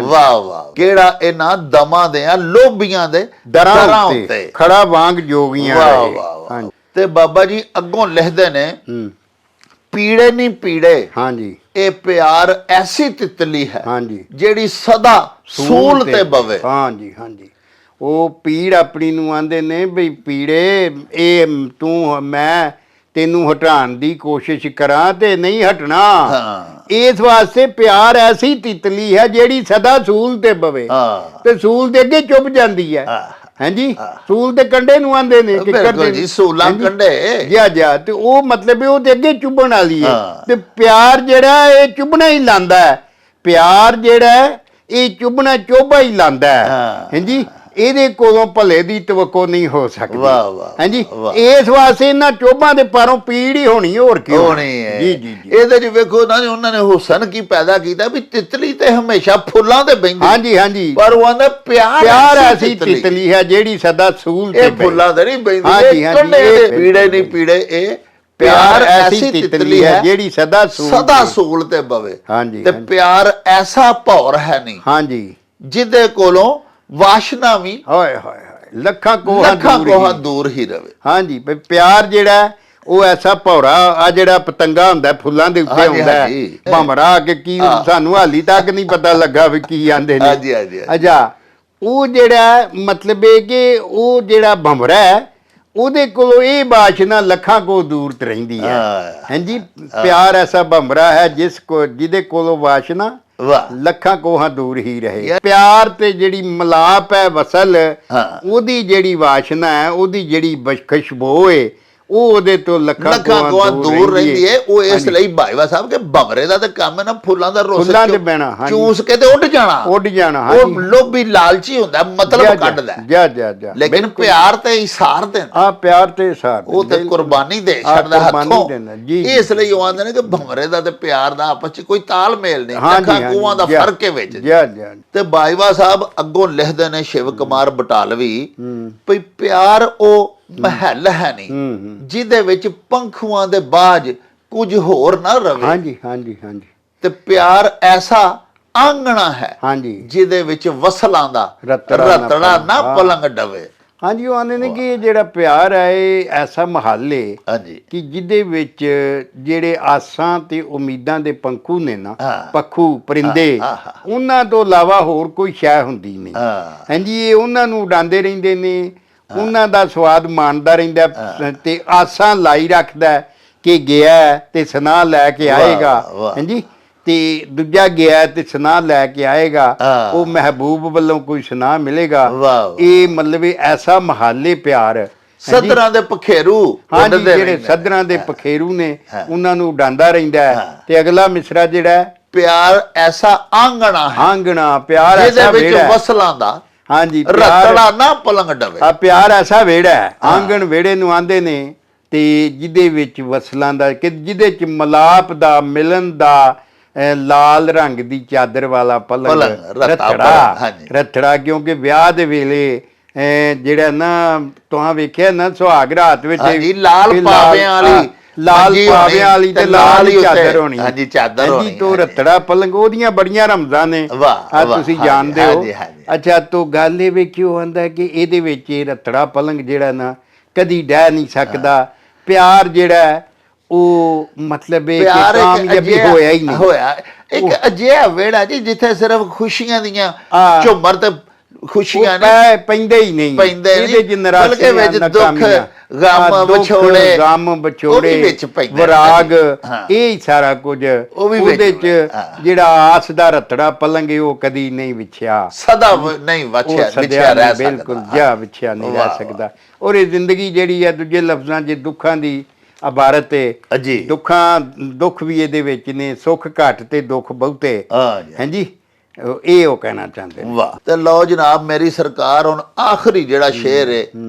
ਵਾਹ ਵਾਹ, ਕਿਹੜਾ ਇਹਨਾਂ ਦਮਾਂ ਦੇ ਲੋਭੀਆਂ ਦੇ ਦਰਾਂ ਉੱਤੇ ਖੜਾ ਵਾਂਗ ਜੋਗੀਆਂ ਰਹੇ। ਤੇ ਬਾਬਾ ਜੀ ਅੱਗੋਂ ਲਿਖਦੇ ਨੇ, ਪੀੜੇ ਨਹੀਂ ਪੀੜੇ, ਹਾਂਜੀ ਇਹ ਪਿਆਰ ਐਸੀ ਤਿਤਲੀ ਹੈ, ਹਾਂਜੀ ਜਿਹੜੀ ਸਦਾ ਸੂਲ ਤੇ ਬਵੇ। ਹਾਂਜੀ ਹਾਂਜੀ, ਉਹ ਪੀੜ ਆਪਣੀ ਨੂੰ ਆਂਦੇ ਨੇ ਬਈ ਪੀੜੇ, ਇਹ ਤੂੰ ਮੈਂ ਤੈਨੂੰ ਹਟਾਉਣ ਦੀ ਕੋਸ਼ਿਸ਼ ਕਰਾਂ ਤੇ ਨਹੀਂ ਹਟਣਾ। ਇਸ ਵਾਸਤੇ ਪਿਆਰ ਐਸੀ ਤਿਤਲੀ ਹੈ ਜਿਹੜੀ ਸਦਾ ਸੂਲ ਤੇ ਬਵੇ, ਤੇ ਸੂਲ ਦੇ ਅੱਗੇ ਚੁੱਭ ਜਾਂਦੀ ਹੈ। ਹਾਂਜੀ, ਸੂਲ ਦੇ ਕੰਡੇ ਨੂੰ ਆਂਦੇ ਨੇ ਕਿ ਬਿਲਕੁਲ ਜੀ, ਸੂਲਾਂ ਕੰਡੇ ਜਾ ਤੇ ਉਹ ਮਤਲਬ ਉਹ ਦੇ ਅੱਗੇ ਚੁੱਭਣ ਵਾਲੀ ਹੈ। ਤੇ ਪਿਆਰ ਜਿਹੜਾ ਇਹ ਚੁੱਭਣਾ ਹੀ ਲਾਂਦਾ ਹੈ, ਪਿਆਰ ਜਿਹੜਾ ਇਹ ਚੁੱਭਣਾ ਚੋਭਾ ਹੀ ਲਾਂਦਾ ਹੈ। ਹਾਂਜੀ, ਇਹਦੇ ਕੋਲੋਂ ਭਲੇ ਦੀ ਤਵੱਕੋ ਨਹੀਂ ਹੋ ਸਕਦੀ। ਵਾਹ ਵਾਹ, ਹਾਂਜੀ, ਇਸ ਵਾਸਤੇ ਇਹਨਾਂ ਚੋਭਾਂ ਦੇ ਪਾਰੋਂ ਪੀੜ ਹੀ ਹੋਣੀ, ਹੋਰ ਕੀ ਹੋਣੀ ਹੈ। ਜੀ ਜੀ, ਇਹਦੇ ਚ ਵੇਖੋ ਨਾ, ਉਹਨਾਂ ਨੇ ਹੁਸਨ ਕੀ ਪੈਦਾ ਕੀਤਾ ਵੀ ਤਿਤਲੀ ਤੇ ਹਮੇਸ਼ਾ ਫੁੱਲਾਂ ਤੇ ਬੈਂਦੀ। ਹਾਂਜੀ ਹਾਂਜੀ, ਪਰ ਉਹ ਆਂਦਾ ਪਿਆਰ ਐਸੀ ਤਿਤਲੀ ਹੈ ਜਿਹੜੀ ਸਦਾ ਸੂਲ ਤੇ ਫੁੱਲਾਂ ਤੇ ਨਹੀਂ ਬੈਂਦੀ। ਹਾਂਜੀ ਹਾਂਜੀ, ਪੀੜੇ ਨਹੀਂ ਪੀੜੇ, ਇਹ ਪਿਆਰ ਐਸੀ ਤਿਤਲੀ ਹੈ ਜਿਹੜੀ ਸਦਾ ਸੂਲ ਤੇ ਬਵੇ। ਹਾਂਜੀ, ਤੇ ਪਿਆਰ ਐਸਾ ਭੌਰ ਹੈ ਨਹੀਂ, ਹਾਂਜੀ ਜਿਹਦੇ ਕੋਲੋਂ ਵਾਸ਼ਨਾ ਵੀ ਹਾਏ ਹਾਏ ਲੱਖਾਂ ਕੋਹਾਂ ਦੂਰ ਹੀ ਰਵੇ। ਹਾਂਜੀ, ਪਿਆਰ ਜਿਹੜਾ ਉਹ ਐਸਾ ਭੌਰਾ, ਆ ਜਿਹੜਾ ਪਤੰਗਾ ਹੁੰਦਾ ਫੁੱਲਾਂ ਦੇ ਉੱਤੇ ਹੁੰਦਾ ਭੰਮਰਾ, ਕਿ ਕੀ ਸਾਨੂੰ ਹਾਲੀ ਤੱਕ ਨਹੀਂ ਪਤਾ ਲੱਗਾ ਵੀ ਕੀ ਆਂਦੇ ਨੇ। ਹਾਂਜੀ ਹਾਂਜੀ, ਅੱਛਾ, ਉਹ ਜਿਹੜਾ ਮਤਲਬ ਹੈ ਕਿ ਉਹ ਜਿਹੜਾ ਭੰਮਰਾ ਹੈ ਉਹਦੇ ਕੋਲੋਂ ਇਹ ਬਾਸ਼ਨਾ ਲੱਖਾਂ ਕੋ ਦੂਰ ਤੇ ਰਹਿੰਦੀ ਹੈ। ਹਾਂਜੀ, ਪਿਆਰ ਐਸਾ ਭੰਮਰਾ ਹੈ ਜਿਹਦੇ ਕੋਲੋਂ ਵਾਸ਼ਨਾ ਲੱਖਾਂ ਕੋਹਾਂ ਦੂਰ ਹੀ ਰਹੇ। ਪਿਆਰ ਤੇ ਜਿਹੜੀ ਮਲਾਪ ਹੈ ਵਸਲ, ਉਹਦੀ ਜਿਹੜੀ ਵਾਸ਼ਨਾ ਹੈ, ਉਹਦੀ ਜਿਹੜੀ ਖੁਸ਼ਬੂ ਹੈ, ਉਹ ਉਹਦੇ ਤੋਂ ਲੱਖਾਂ ਕੋਹਾਂ ਦੂਰ ਰਹਿੰਦੀ ਹੈ। ਉਹ ਇਸ ਲਈ ਭਾਈਵਾ ਸਾਹਿਬ ਕਿ ਭੰਮਰੇ ਦਾ ਤੇ ਕੰਮ ਹੈ ਨਾ ਫੁੱਲਾਂ ਦਾ ਰੋਸ ਚੂਸ ਕੇ ਤੇ ਉੱਡ ਜਾਣਾ। ਉਹ ਲੋਭੀ ਲਾਲਚੀ ਹੁੰਦਾ, ਮਤਲਬ ਕੱਢਦਾ। ਜਾ ਲੇਕਿਨ ਪਿਆਰ ਤੇ ਇਸ਼ਾਰ ਦੇ, ਪਿਆਰ ਤੇ ਇਸ਼ਾਰ, ਉਹ ਤੇ ਕੁਰਬਾਨੀ ਦੇ ਛੱਡਦਾ ਹੱਥੋਂ। ਇਸ ਲਈ ਉਹ ਆਂਦੇ ਨੇ ਕਿ ਭੰਮਰੇ ਦਾ ਤੇ ਪਿਆਰ ਦਾ ਆਪਸ ਚ ਕੋਈ ਤਾਲਮੇਲ ਨਹੀਂ, ਲੱਖਾਂ ਕੋਹਾਂ ਦਾ ਫਰਕ ਹੈ ਵਿੱਚ। ਤੇ ਭਾਈਵਾ ਸਾਹਿਬ ਅੱਗੋਂ ਲਿਖਦੇ ਨੇ ਸ਼ਿਵ ਕੁਮਾਰ ਬਟਾਲਵੀ, ਭਈ ਪਿਆਰ ਉਹ ਮਹਿਲ ਹੈ ਨਹੀਂ ਜਿਹਦੇ ਵਿੱਚ ਪੰਖੂਆਂ ਦੇ ਬਾਝ ਕੁਝ ਹੋਰ ਨਾ ਰਵੇ। ਹਾਂਜੀ ਹਾਂਜੀ ਹਾਂਜੀ, ਤੇ ਪਿਆਰ ਐਸਾ ਆਂਗਣਾ ਹੈ, ਹਾਂਜੀ ਜਿਹਦੇ ਵਿੱਚ ਵਸਲਾਂ ਦਾ ਰਤੜਾ ਨਾ ਪਲੰਗ ਡਵੇ। ਹਾਂਜੀ, ਉਹ ਆਂਦੇ ਨੇ ਕਿ ਇਹ ਜਿਹੜਾ ਪਿਆਰ ਹੈ ਇਹ ਐਸਾ ਮਹੱਲ ਹੈ, ਹਾਂਜੀ, ਕਿ ਜਿਹਦੇ ਵਿੱਚ ਜਿਹੜੇ ਆਸਾਂ ਤੇ ਉਮੀਦਾਂ ਦੇ ਪੰਖੂ ਨੇ ਨਾ, ਪੱਖੂ ਪਰਿੰਦੇ, ਉਹਨਾਂ ਤੋਂ ਇਲਾਵਾ ਹੋਰ ਕੋਈ ਸ਼ੈ ਹੁੰਦੀ ਨਹੀਂ। ਹਾਂਜੀ, ਇਹ ਉਹਨਾਂ ਨੂੰ ਉਡਾਉਂਦੇ ਰਹਿੰਦੇ ਨੇ, ਉਹਨਾਂ ਦਾ ਸਵਾਦ ਮਾਣਦਾ ਰਹਿੰਦਾ ਤੇ ਆਸਾਂ ਲਾਈ ਰੱਖਦਾ ਕਿ ਗਿਆ ਤੇ ਸੁਨਾਹ ਲੈ ਕੇ ਆਏਗਾ। ਹਾਂਜੀ, ਤੇ ਦੂਜਾ ਗਿਆ ਤੇ ਸੁਨਾਹ ਲੈ ਕੇ ਆਏਗਾ, ਉਹ ਮਹਿਬੂਬ ਵੱਲੋਂ ਕੋਈ ਸੁਨਾਹ ਮਿਲੇਗਾ। ਇਹ ਮਤਲਬ ਐਸਾ ਮਹਾਲੇ ਪਿਆਰ, ਸੱਧਰਾਂ ਦੇ ਪਖੇਰੂ, ਹਾਂਜੀ ਜਿਹੜੇ ਸੱਧਰਾਂ ਦੇ ਪਖੇਰੂ ਨੇ ਉਹਨਾਂ ਨੂੰ ਉਡਾਉਂਦਾ ਰਹਿੰਦਾ। ਤੇ ਅਗਲਾ ਮਿਸਰਾ ਜਿਹੜਾ ਪਿਆਰ ਐਸਾ ਆਂਗਣਾ, ਪਿਆਰ ਐਸਾ ਵਿੱਚ ਵਸਲਾਂ ਦਾ, ਹਾਂਜੀ ਰਤੜਾ ਨਾ ਪਲੰਗ ਡਵੇ। ਆ ਪਿਆਰ ਐਸਾ ਵਿਹੜਾ ਹੈ, ਆਂਗਣ ਵਿਹੜੇ ਨੂੰ ਆਂਦੇ ਨੇ, ਤੇ ਜਿਹਦੇ ਵਿੱਚ ਵਸਲਾਂ ਦਾ, ਕਿ ਜਿਹਦੇ ਚ ਮਲਾਪ ਦਾ, ਮਿਲਨ ਦਾ, ਲਾਲ ਰੰਗ ਦੀ ਚਾਦਰ ਵਾਲਾ ਪਲੰਗ, ਰਤੜਾ। ਕਿਉਂਕਿ ਵਿਆਹ ਦੇ ਵੇਲੇ ਜਿਹੜਾ ਨਾ ਤੁਹਾਂ ਵੇਖਿਆ ਨਾ ਸੁਹਾਗ ਰਾਤ ਵਿੱਚ ਲਾਲ ਪਾਵਿਆਂ ਵਾਲੀ ਤੇ ਲਾਲ ਹੀ ਚਾਦਰ ਹੋਣੀ। ਹਾਂਜੀ, ਚਾਦਰ ਹੋਣੀ। ਤੋਂ ਰਤੜਾ ਪਲੰਗ, ਉਹਦੀਆਂ ਬੜੀਆਂ ਰਮਜ਼ਾਂ ਨੇ, ਤੁਸੀਂ ਜਾਣਦੇ ਹੋ। ਅੱਛਾ, ਤੋਂ ਗੱਲ ਇਹ ਵੇਖਿਓ ਆਂਦਾ ਕਿ ਇਹਦੇ ਵਿੱਚ ਰਤੜਾ ਪਲੰਗ ਜਿਹੜਾ ਨਾ ਕਦੀ ਡਹਿ ਨਹੀਂ ਸਕਦਾ। ਪਿਆਰ ਜਿਹੜਾ ਉਹ ਮਤਲਬ ਇਹ ਕਿ ਪਿਆਰ ਇੱਕ ਕਾਮਯਾਬੀ ਅਜਿਹਾ ਹੋਇਆ ਹੀ ਨਹੀਂ। ਹੋਇਆ ਇੱਕ ਅਜਿਹਾ ਵਿਹੜਾ ਜੀ ਜਿੱਥੇ ਸਿਰਫ ਖੁਸ਼ੀਆਂ ਦੀਆਂ ਝੁੰਮਰ ਤੇ ਖੁਸ਼ੀਆਂ ਨੇ ਪੈਂਦੇ ਹੀ ਨਹੀਂ, ਪੈਂਦੇ ਇਹਦੇ ਚ ਬਲਕਿ ਵਿੱਚ ਦੁੱਖ ਗਮ ਵਿਛੋੜੇ ਵਿਛੋੜੇ ਵਿੱਚ ਪੈਂਦੇ ਵਿਰਾਗ ਹਾਂ। ਇਹ ਹੀ ਸਾਰਾ ਕੁਝ ਉਹਦੇ ਚ ਜਿਹੜਾ ਆਸ ਦਾ ਰਤੜਾ ਪਲੰਗੇ ਉਹ ਕਦੀ ਨਹੀਂ ਵਿਛਿਆ, ਸਦਾ ਨਹੀਂ ਉਹ ਵਿਛਿਆ ਸਦਿਆ ਰਹਿ ਨਹੀਂ, ਬਿਲਕੁਲ ਸਕਦਾ। ਜਿਹਾ ਵਿਛਿਆ ਨਹੀਂ ਵਾਹ, ਰਹਿ ਸਕਦਾ। ਔਰ ਇਹ ਜ਼ਿੰਦਗੀ ਜਿਹੜੀ ਹੈ ਦੂਜੇ ਲਫ਼ਜ਼ਾਂ 'ਚ ਦੁੱਖਾਂ ਦੀ ਇਬਾਰਤ ਹੈ। ਜੀ ਦੁੱਖ ਵੀ ਇਹਦੇ ਵਿੱਚ ਨੇ, ਸੁੱਖ ਘੱਟ ਤੇ ਦੁੱਖ ਬਹੁਤੇ। ਹਾਂ ਜੀ ਹਾਂਜੀ ਇਹ ਉਹ ਕਹਿਣਾ ਚਾਹੁੰਦੇ ਨੇ। ਵਾਹ। ਤੇ ਲਓ ਜਨਾਬ, ਮੇਰੀ ਸਰਕਾਰ ਹੁਣ ਆਖਰੀ ਜਿਹੜਾ ਸ਼ੇਰ ਹੈ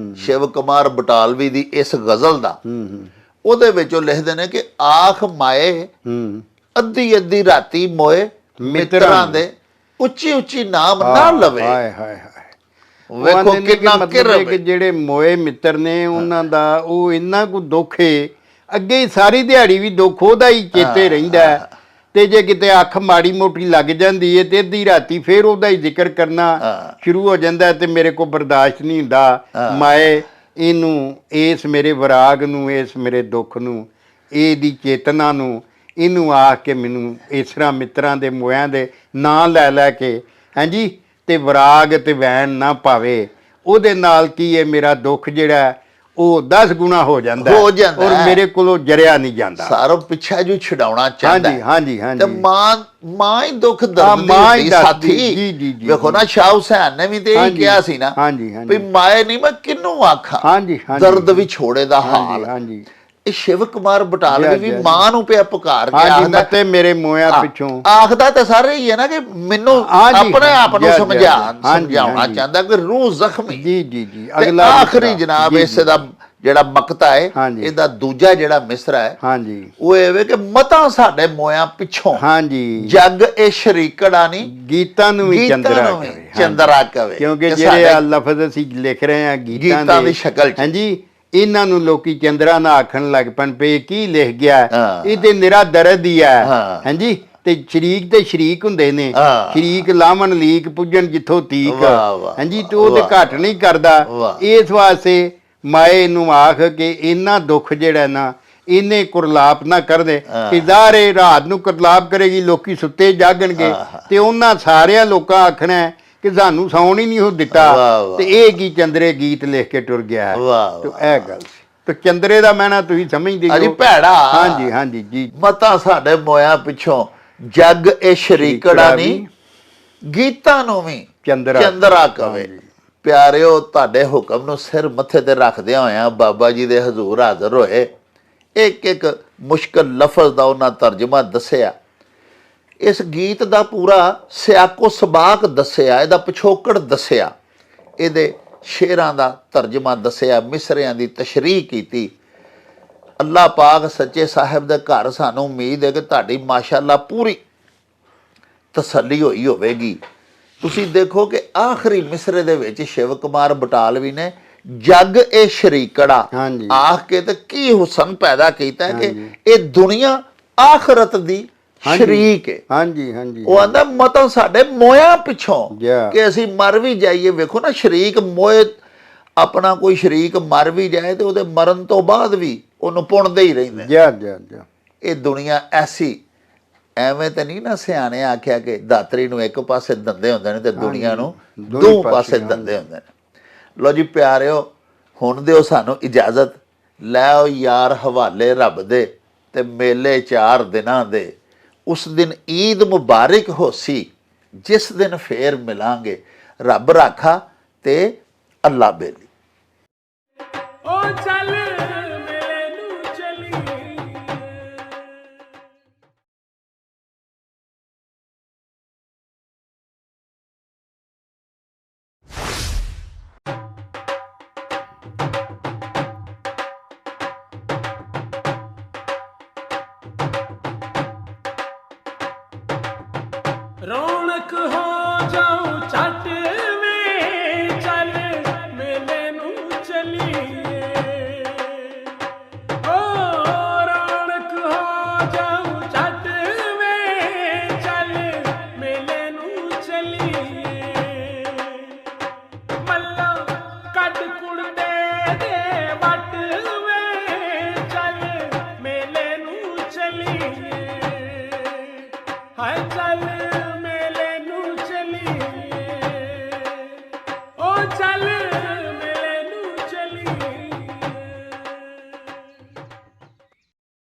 ਸ਼ਿਵ ਕੁਮਾਰ ਬਟਾਲਵੀ ਦੀ ਇਸ ਗਜ਼ਲ ਦਾ, ਉਹਦੇ ਵਿੱਚ ਉਹ ਲਿਖਦੇ ਨੇ ਕਿ ਆਖ ਮਾਏ ਅੱਧੀ ਅੱਧੀ ਰਾਤੀ ਮੋਏ ਮਿੱਤਰਾਂ ਦੇ ਉੱਚੀ ਉੱਚੀ ਨਾਮ ਨਾ ਲਵੇ। ਹਾਏ ਹਾਏ ਹਾਏ, ਵੇਖੋ ਕਿੰਨਾ ਮਤਲਬ ਕਿ ਜਿਹੜੇ ਮੋਏ ਮਿੱਤਰ ਨੇ ਉਹਨਾਂ ਦਾ ਉਹ ਇੰਨਾ ਕੁ ਦੁੱਖ ਏ, ਅੱਗੇ ਹੀ ਸਾਰੀ ਦਿਹਾੜੀ ਵੀ ਦੁੱਖ ਉਹਦਾ ਹੀ ਚੇਤੇ ਰਹਿੰਦਾ ਹੈ। ਤੇ ਜੇ ਕਿਤੇ ਅੱਖ ਮਾੜੀ ਮੋਟੀ ਲੱਗ ਜਾਂਦੀ ਏ ਤੇ ਅੱਧੀ ਰਾਤੀ ਫੇਰ ਉਹਦਾ ਹੀ ਜ਼ਿਕਰ ਕਰਨਾ ਸ਼ੁਰੂ ਹੋ ਜਾਂਦਾ ਤੇ ਮੇਰੇ ਕੋਲ ਬਰਦਾਸ਼ਤ ਨਹੀਂ ਹੁੰਦਾ। ਮਾਏ ਇਹਨੂੰ, ਇਸ ਮੇਰੇ ਵਿਰਾਗ ਨੂੰ, ਇਸ ਮੇਰੇ ਦੁੱਖ ਨੂੰ, ਇਹਦੀ ਚੇਤਨਾ ਨੂੰ, ਇਹਨੂੰ ਆਖ ਕੇ ਮੈਨੂੰ ਇਸ ਤਰ੍ਹਾਂ ਮਿੱਤਰਾਂ ਦੇ ਮੋਇਆਂ ਦੇ ਨਾਂ ਲੈ ਲੈ ਕੇ ਹਾਂਜੀ ਤੇ ਵਿਰਾਗ ਤੇ ਵੈਣ ਨਾ ਪਾਵੇ। ਉਹਦੇ ਨਾਲ ਕੀ ਹੈ, ਮੇਰਾ ਦੁੱਖ ਜਿਹੜਾ ਉਹ 10 ਗੁਣਾ ਹੋ ਜਾਂਦਾ ਔਰ ਮੇਰੇ ਕੋਲੋਂ ਜਰਿਆ ਨਹੀਂ ਜਾਂਦਾ। ਸਾਰਾ ਪਿੱਛਾ ਜੂ ਛਡਾਉਣਾ ਚਾਹੁੰਦਾ। ਹਾਂਜੀ ਹਾਂਜੀ ਤੇ ਮਾਂ ਹੀ ਦੁੱਖ ਦਰਦ ਦੀ ਸਾਥੀ। ਜੀ ਵੇਖੋ ਨਾ, ਸ਼ਾਹ ਹੁਸੈਨ ਨੇ ਵੀ ਤੇ ਇਹ ਕਿਹਾ ਸੀ ਨਾ ਵੀ ਮਾਏ ਨਹੀਂ ਮੈਂ ਕਿਹਨੂੰ ਆਖਾਂ, ਦਰਦ ਵੀ ਛੋੜੇ ਦਾ ਹਾਲ। ਇਹ ਸ਼ਿਵ ਕੁਮਾਰ ਬਟਾਲਵੀ ਵੀ ਮਾਂ ਨੂੰ ਪਿਆ ਪੁਕਾਰ ਕੇ ਆਖਦਾ ਤੇ ਮੇਰੇ ਮੋਇਆ ਪਿੱਛੋਂ ਆਖਦਾ ਤਾਂ ਸਾਰੇ ਹੀ ਹੈ ਨਾ ਕਿ ਮੈਨੂੰ ਆਪਣੇ ਆਪ ਨੂੰ ਸਮਝਾਉਣਾ ਚਾਹੁੰਦਾ ਕਿ ਰੂਹ ਜ਼ਖਮੀ। ਜੀ ਅਗਲਾ ਆਖਰੀ ਜਨਾਬ ਇਸ ਦਾ ਜਿਹੜਾ ਮਕਤਾ ਹੈ, ਇਹਦਾ ਦੂਜਾ ਜਿਹੜਾ ਮਿਸਰਾ ਹੈ ਉਹ ਇਹ ਵੇ ਕਿ ਮਤਾਂ ਸਾਡੇ ਮੋਇਆ ਪਿੱਛੋਂ ਜੱਗ ਇਹ ਸ਼ਰੀਕੜਾ ਨਹੀਂ ਗੀਤਾਂ ਨੂੰ ਵੀ ਚੰਦਰਾ ਕਵੇ। ਕਿਉਂਕਿ ਜਿਹੜੇ ਲਫ਼ਜ਼ ਅਸੀਂ ਲਿਖ ਰਹੇ ਹਾਂ ਗੀਤਾਂ ਦੀ ਸ਼ਕਲ ਚ, ਹਾਂਜੀ ਇਹਨਾਂ ਨੂੰ ਲੋਕੀ ਚੰਦਰਾ ਨਾ ਆਖਣ ਲੱਗ ਪਣ ਪਏ ਕੀ ਲਿਖ ਗਿਆ, ਇਹ ਤੇ ਨਿਰਾ ਦਰਦ ਹੀ ਹੈ। ਹਾਂਜੀ ਤੇ ਸ਼ਰੀਕ ਤੇ ਸ਼ਰੀਕ ਹੁੰਦੇ ਨੇ, ਸ਼ਰੀਕ ਲਾਵਣ ਲੀਕ ਪੁੱਜਣ ਜਿੱਥੋਂ ਤੀਕ। ਹਾਂਜੀ ਤੇ ਉਹ ਤੇ ਘੱਟ ਨਹੀਂ ਕਰਦਾ। ਇਸ ਵਾਸਤੇ ਮਾਏ ਨੂੰ ਆਖ ਕੇ ਇਹਨਾਂ ਦੁੱਖ ਜਿਹੜਾ ਨਾ ਇਹਨੇ ਕੁਰਲਾਪ ਨਾ ਕਰਦੇ ਕਿ ਜ਼ਾਰੇ ਰਾਤ ਨੂੰ ਕੁਰਲਾਪ ਕਰੇਗੀ, ਲੋਕੀ ਸੁੱਤੇ ਜਾਗਣਗੇ ਤੇ ਉਹਨਾਂ ਸਾਰਿਆਂ ਲੋਕਾਂ ਆਖਣਾ ਕਿ ਸਾਨੂੰ ਸੌਣ ਹੀ ਨਹੀਂ ਹੋ ਦਿੱਤਾ ਤੇ ਇਹ ਕੀ ਚੰਦਰੇ ਗੀਤ ਲਿਖ ਕੇ ਟੁਰ ਗਿਆ ਹੈ। ਤੇ ਇਹ ਗੱਲ ਸੀ ਤੇ ਚੰਦਰੇ ਦਾ ਮੈਂ ਨਾ ਤੁਸੀਂ ਸਮਝਦੇ ਹੋ ਭੈੜਾ। ਹਾਂਜੀ ਜੀ। ਮਤਾਂ ਸਾਡੇ ਮੋਇਆ ਪਿੱਛੋਂ ਜੱਗ ਇਹ ਸ਼ਰੀਕੜਾ ਨਹੀਂ ਗੀਤਾਂ ਨੂੰ ਵੀ ਚੰਦਰਾ ਕਵੇ। ਪਿਆਰਿਓ, ਤੁਹਾਡੇ ਹੁਕਮ ਨੂੰ ਸਿਰ ਮੱਥੇ ਤੇ ਰੱਖਦਿਆਂ ਹੋਇਆਂ ਬਾਬਾ ਜੀ ਦੇ ਹਜ਼ੂਰ ਹਾਜ਼ਰ ਹੋਏ। ਇੱਕ ਇੱਕ ਮੁਸ਼ਕਲ ਲਫ਼ਜ਼ ਦਾ ਉਹਨਾਂ ਤਰਜਮਾ ਦੱਸਿਆ, ਇਸ ਗੀਤ ਦਾ ਪੂਰਾ ਸਿਆਕੋ ਸਬਾਕ ਦੱਸਿਆ, ਇਹਦਾ ਪਿਛੋਕੜ ਦੱਸਿਆ, ਇਹਦੇ ਸ਼ੇਰਾਂ ਦਾ ਤਰਜਮਾ ਦੱਸਿਆ, ਮਿਸਰਿਆਂ ਦੀ ਤਸ਼ਰੀਹ ਕੀਤੀ। ਅੱਲਾਹ ਪਾਕ ਸੱਚੇ ਸਾਹਿਬ ਦੇ ਘਰ ਸਾਨੂੰ ਉਮੀਦ ਹੈ ਕਿ ਤੁਹਾਡੀ ਮਾਸ਼ਾਅੱਲਾ ਪੂਰੀ ਤਸੱਲੀ ਹੋਈ ਹੋਵੇਗੀ। ਤੁਸੀਂ ਦੇਖੋ ਕਿ ਆਖਰੀ ਮਿਸਰੇ ਦੇ ਵਿੱਚ ਸ਼ਿਵ ਕੁਮਾਰ ਬਟਾਲਵੀ ਨੇ ਜੱਗ ਇਹ ਸ਼ਰੀਕੜਾ ਆਖ ਕੇ ਤੇ ਕੀ ਹੁਸਨ ਪੈਦਾ ਕੀਤਾ ਕਿ ਇਹ ਦੁਨੀਆ ਆਖਰਤ ਦੀ ਸ਼ਰੀਕ ਹੈ। ਉਹ ਆਂਦਾ ਮਤਾਂ ਸਾਡੇ ਮੋਇਆ ਪਿੱਛੋਂ ਕਿ ਅਸੀਂ ਮਰ ਵੀ ਜਾਈਏ। ਵੇਖੋ ਨਾ, ਸ਼ਰੀਕ ਮੋਏ ਆਪਣਾ ਕੋਈ ਸ਼ਰੀਕ ਮਰ ਵੀ ਜਾਏ ਤੇ ਉਹਦੇ ਮਰਨ ਤੋਂ ਬਾਅਦ ਵੀ ਉਹਨੂੰ ਪੁਣਦੇ ਹੀ ਰਹਿੰਦੇ। ਇਹ ਦੁਨੀਆ ਐਸੀ, ਐਵੇਂ ਤੇ ਨਹੀਂ ਨਾ ਸਿਆਣੇ ਆਖਿਆ ਕਿ ਦਾਤਰੀ ਨੂੰ ਇੱਕ ਪਾਸੇ ਦੰਦੇ ਹੁੰਦੇ ਨੇ ਤੇ ਦੁਨੀਆ ਨੂੰ ਦੋ ਪਾਸੇ ਦੰਦੇ ਹੁੰਦੇ ਨੇ। ਲੋ ਜੀ ਪਿਆਰਿਓ, ਹੁਣ ਦਿਓ ਸਾਨੂੰ ਇਜਾਜ਼ਤ, ਲੈ ਆਓ ਯਾਰ ਹਵਾਲੇ ਰੱਬ ਦੇ ਤੇ ਮੇਲੇ 4 ਦਿਨਾਂ ਦੇ। ਉਸ ਦਿਨ ਈਦ ਮੁਬਾਰਕ ਹੋਸੀ, ਜਿਸ ਦਿਨ ਫੇਰ ਮਿਲਾਂਗੇ। ਰੱਬ ਰਾਖਾ ਤੇ ਅੱਲਾ ਬੇਲੀ। ਓ ਚੱਲ ਮੇਲੇ ਨੂੰ ਚਲੀ ਰੌਣਕ ਹੋ ਜਾਊ ਛੱਟ ਵੇ ਚੱਲ ਮੇਲੇ ਨੂੰ ਚਲੀ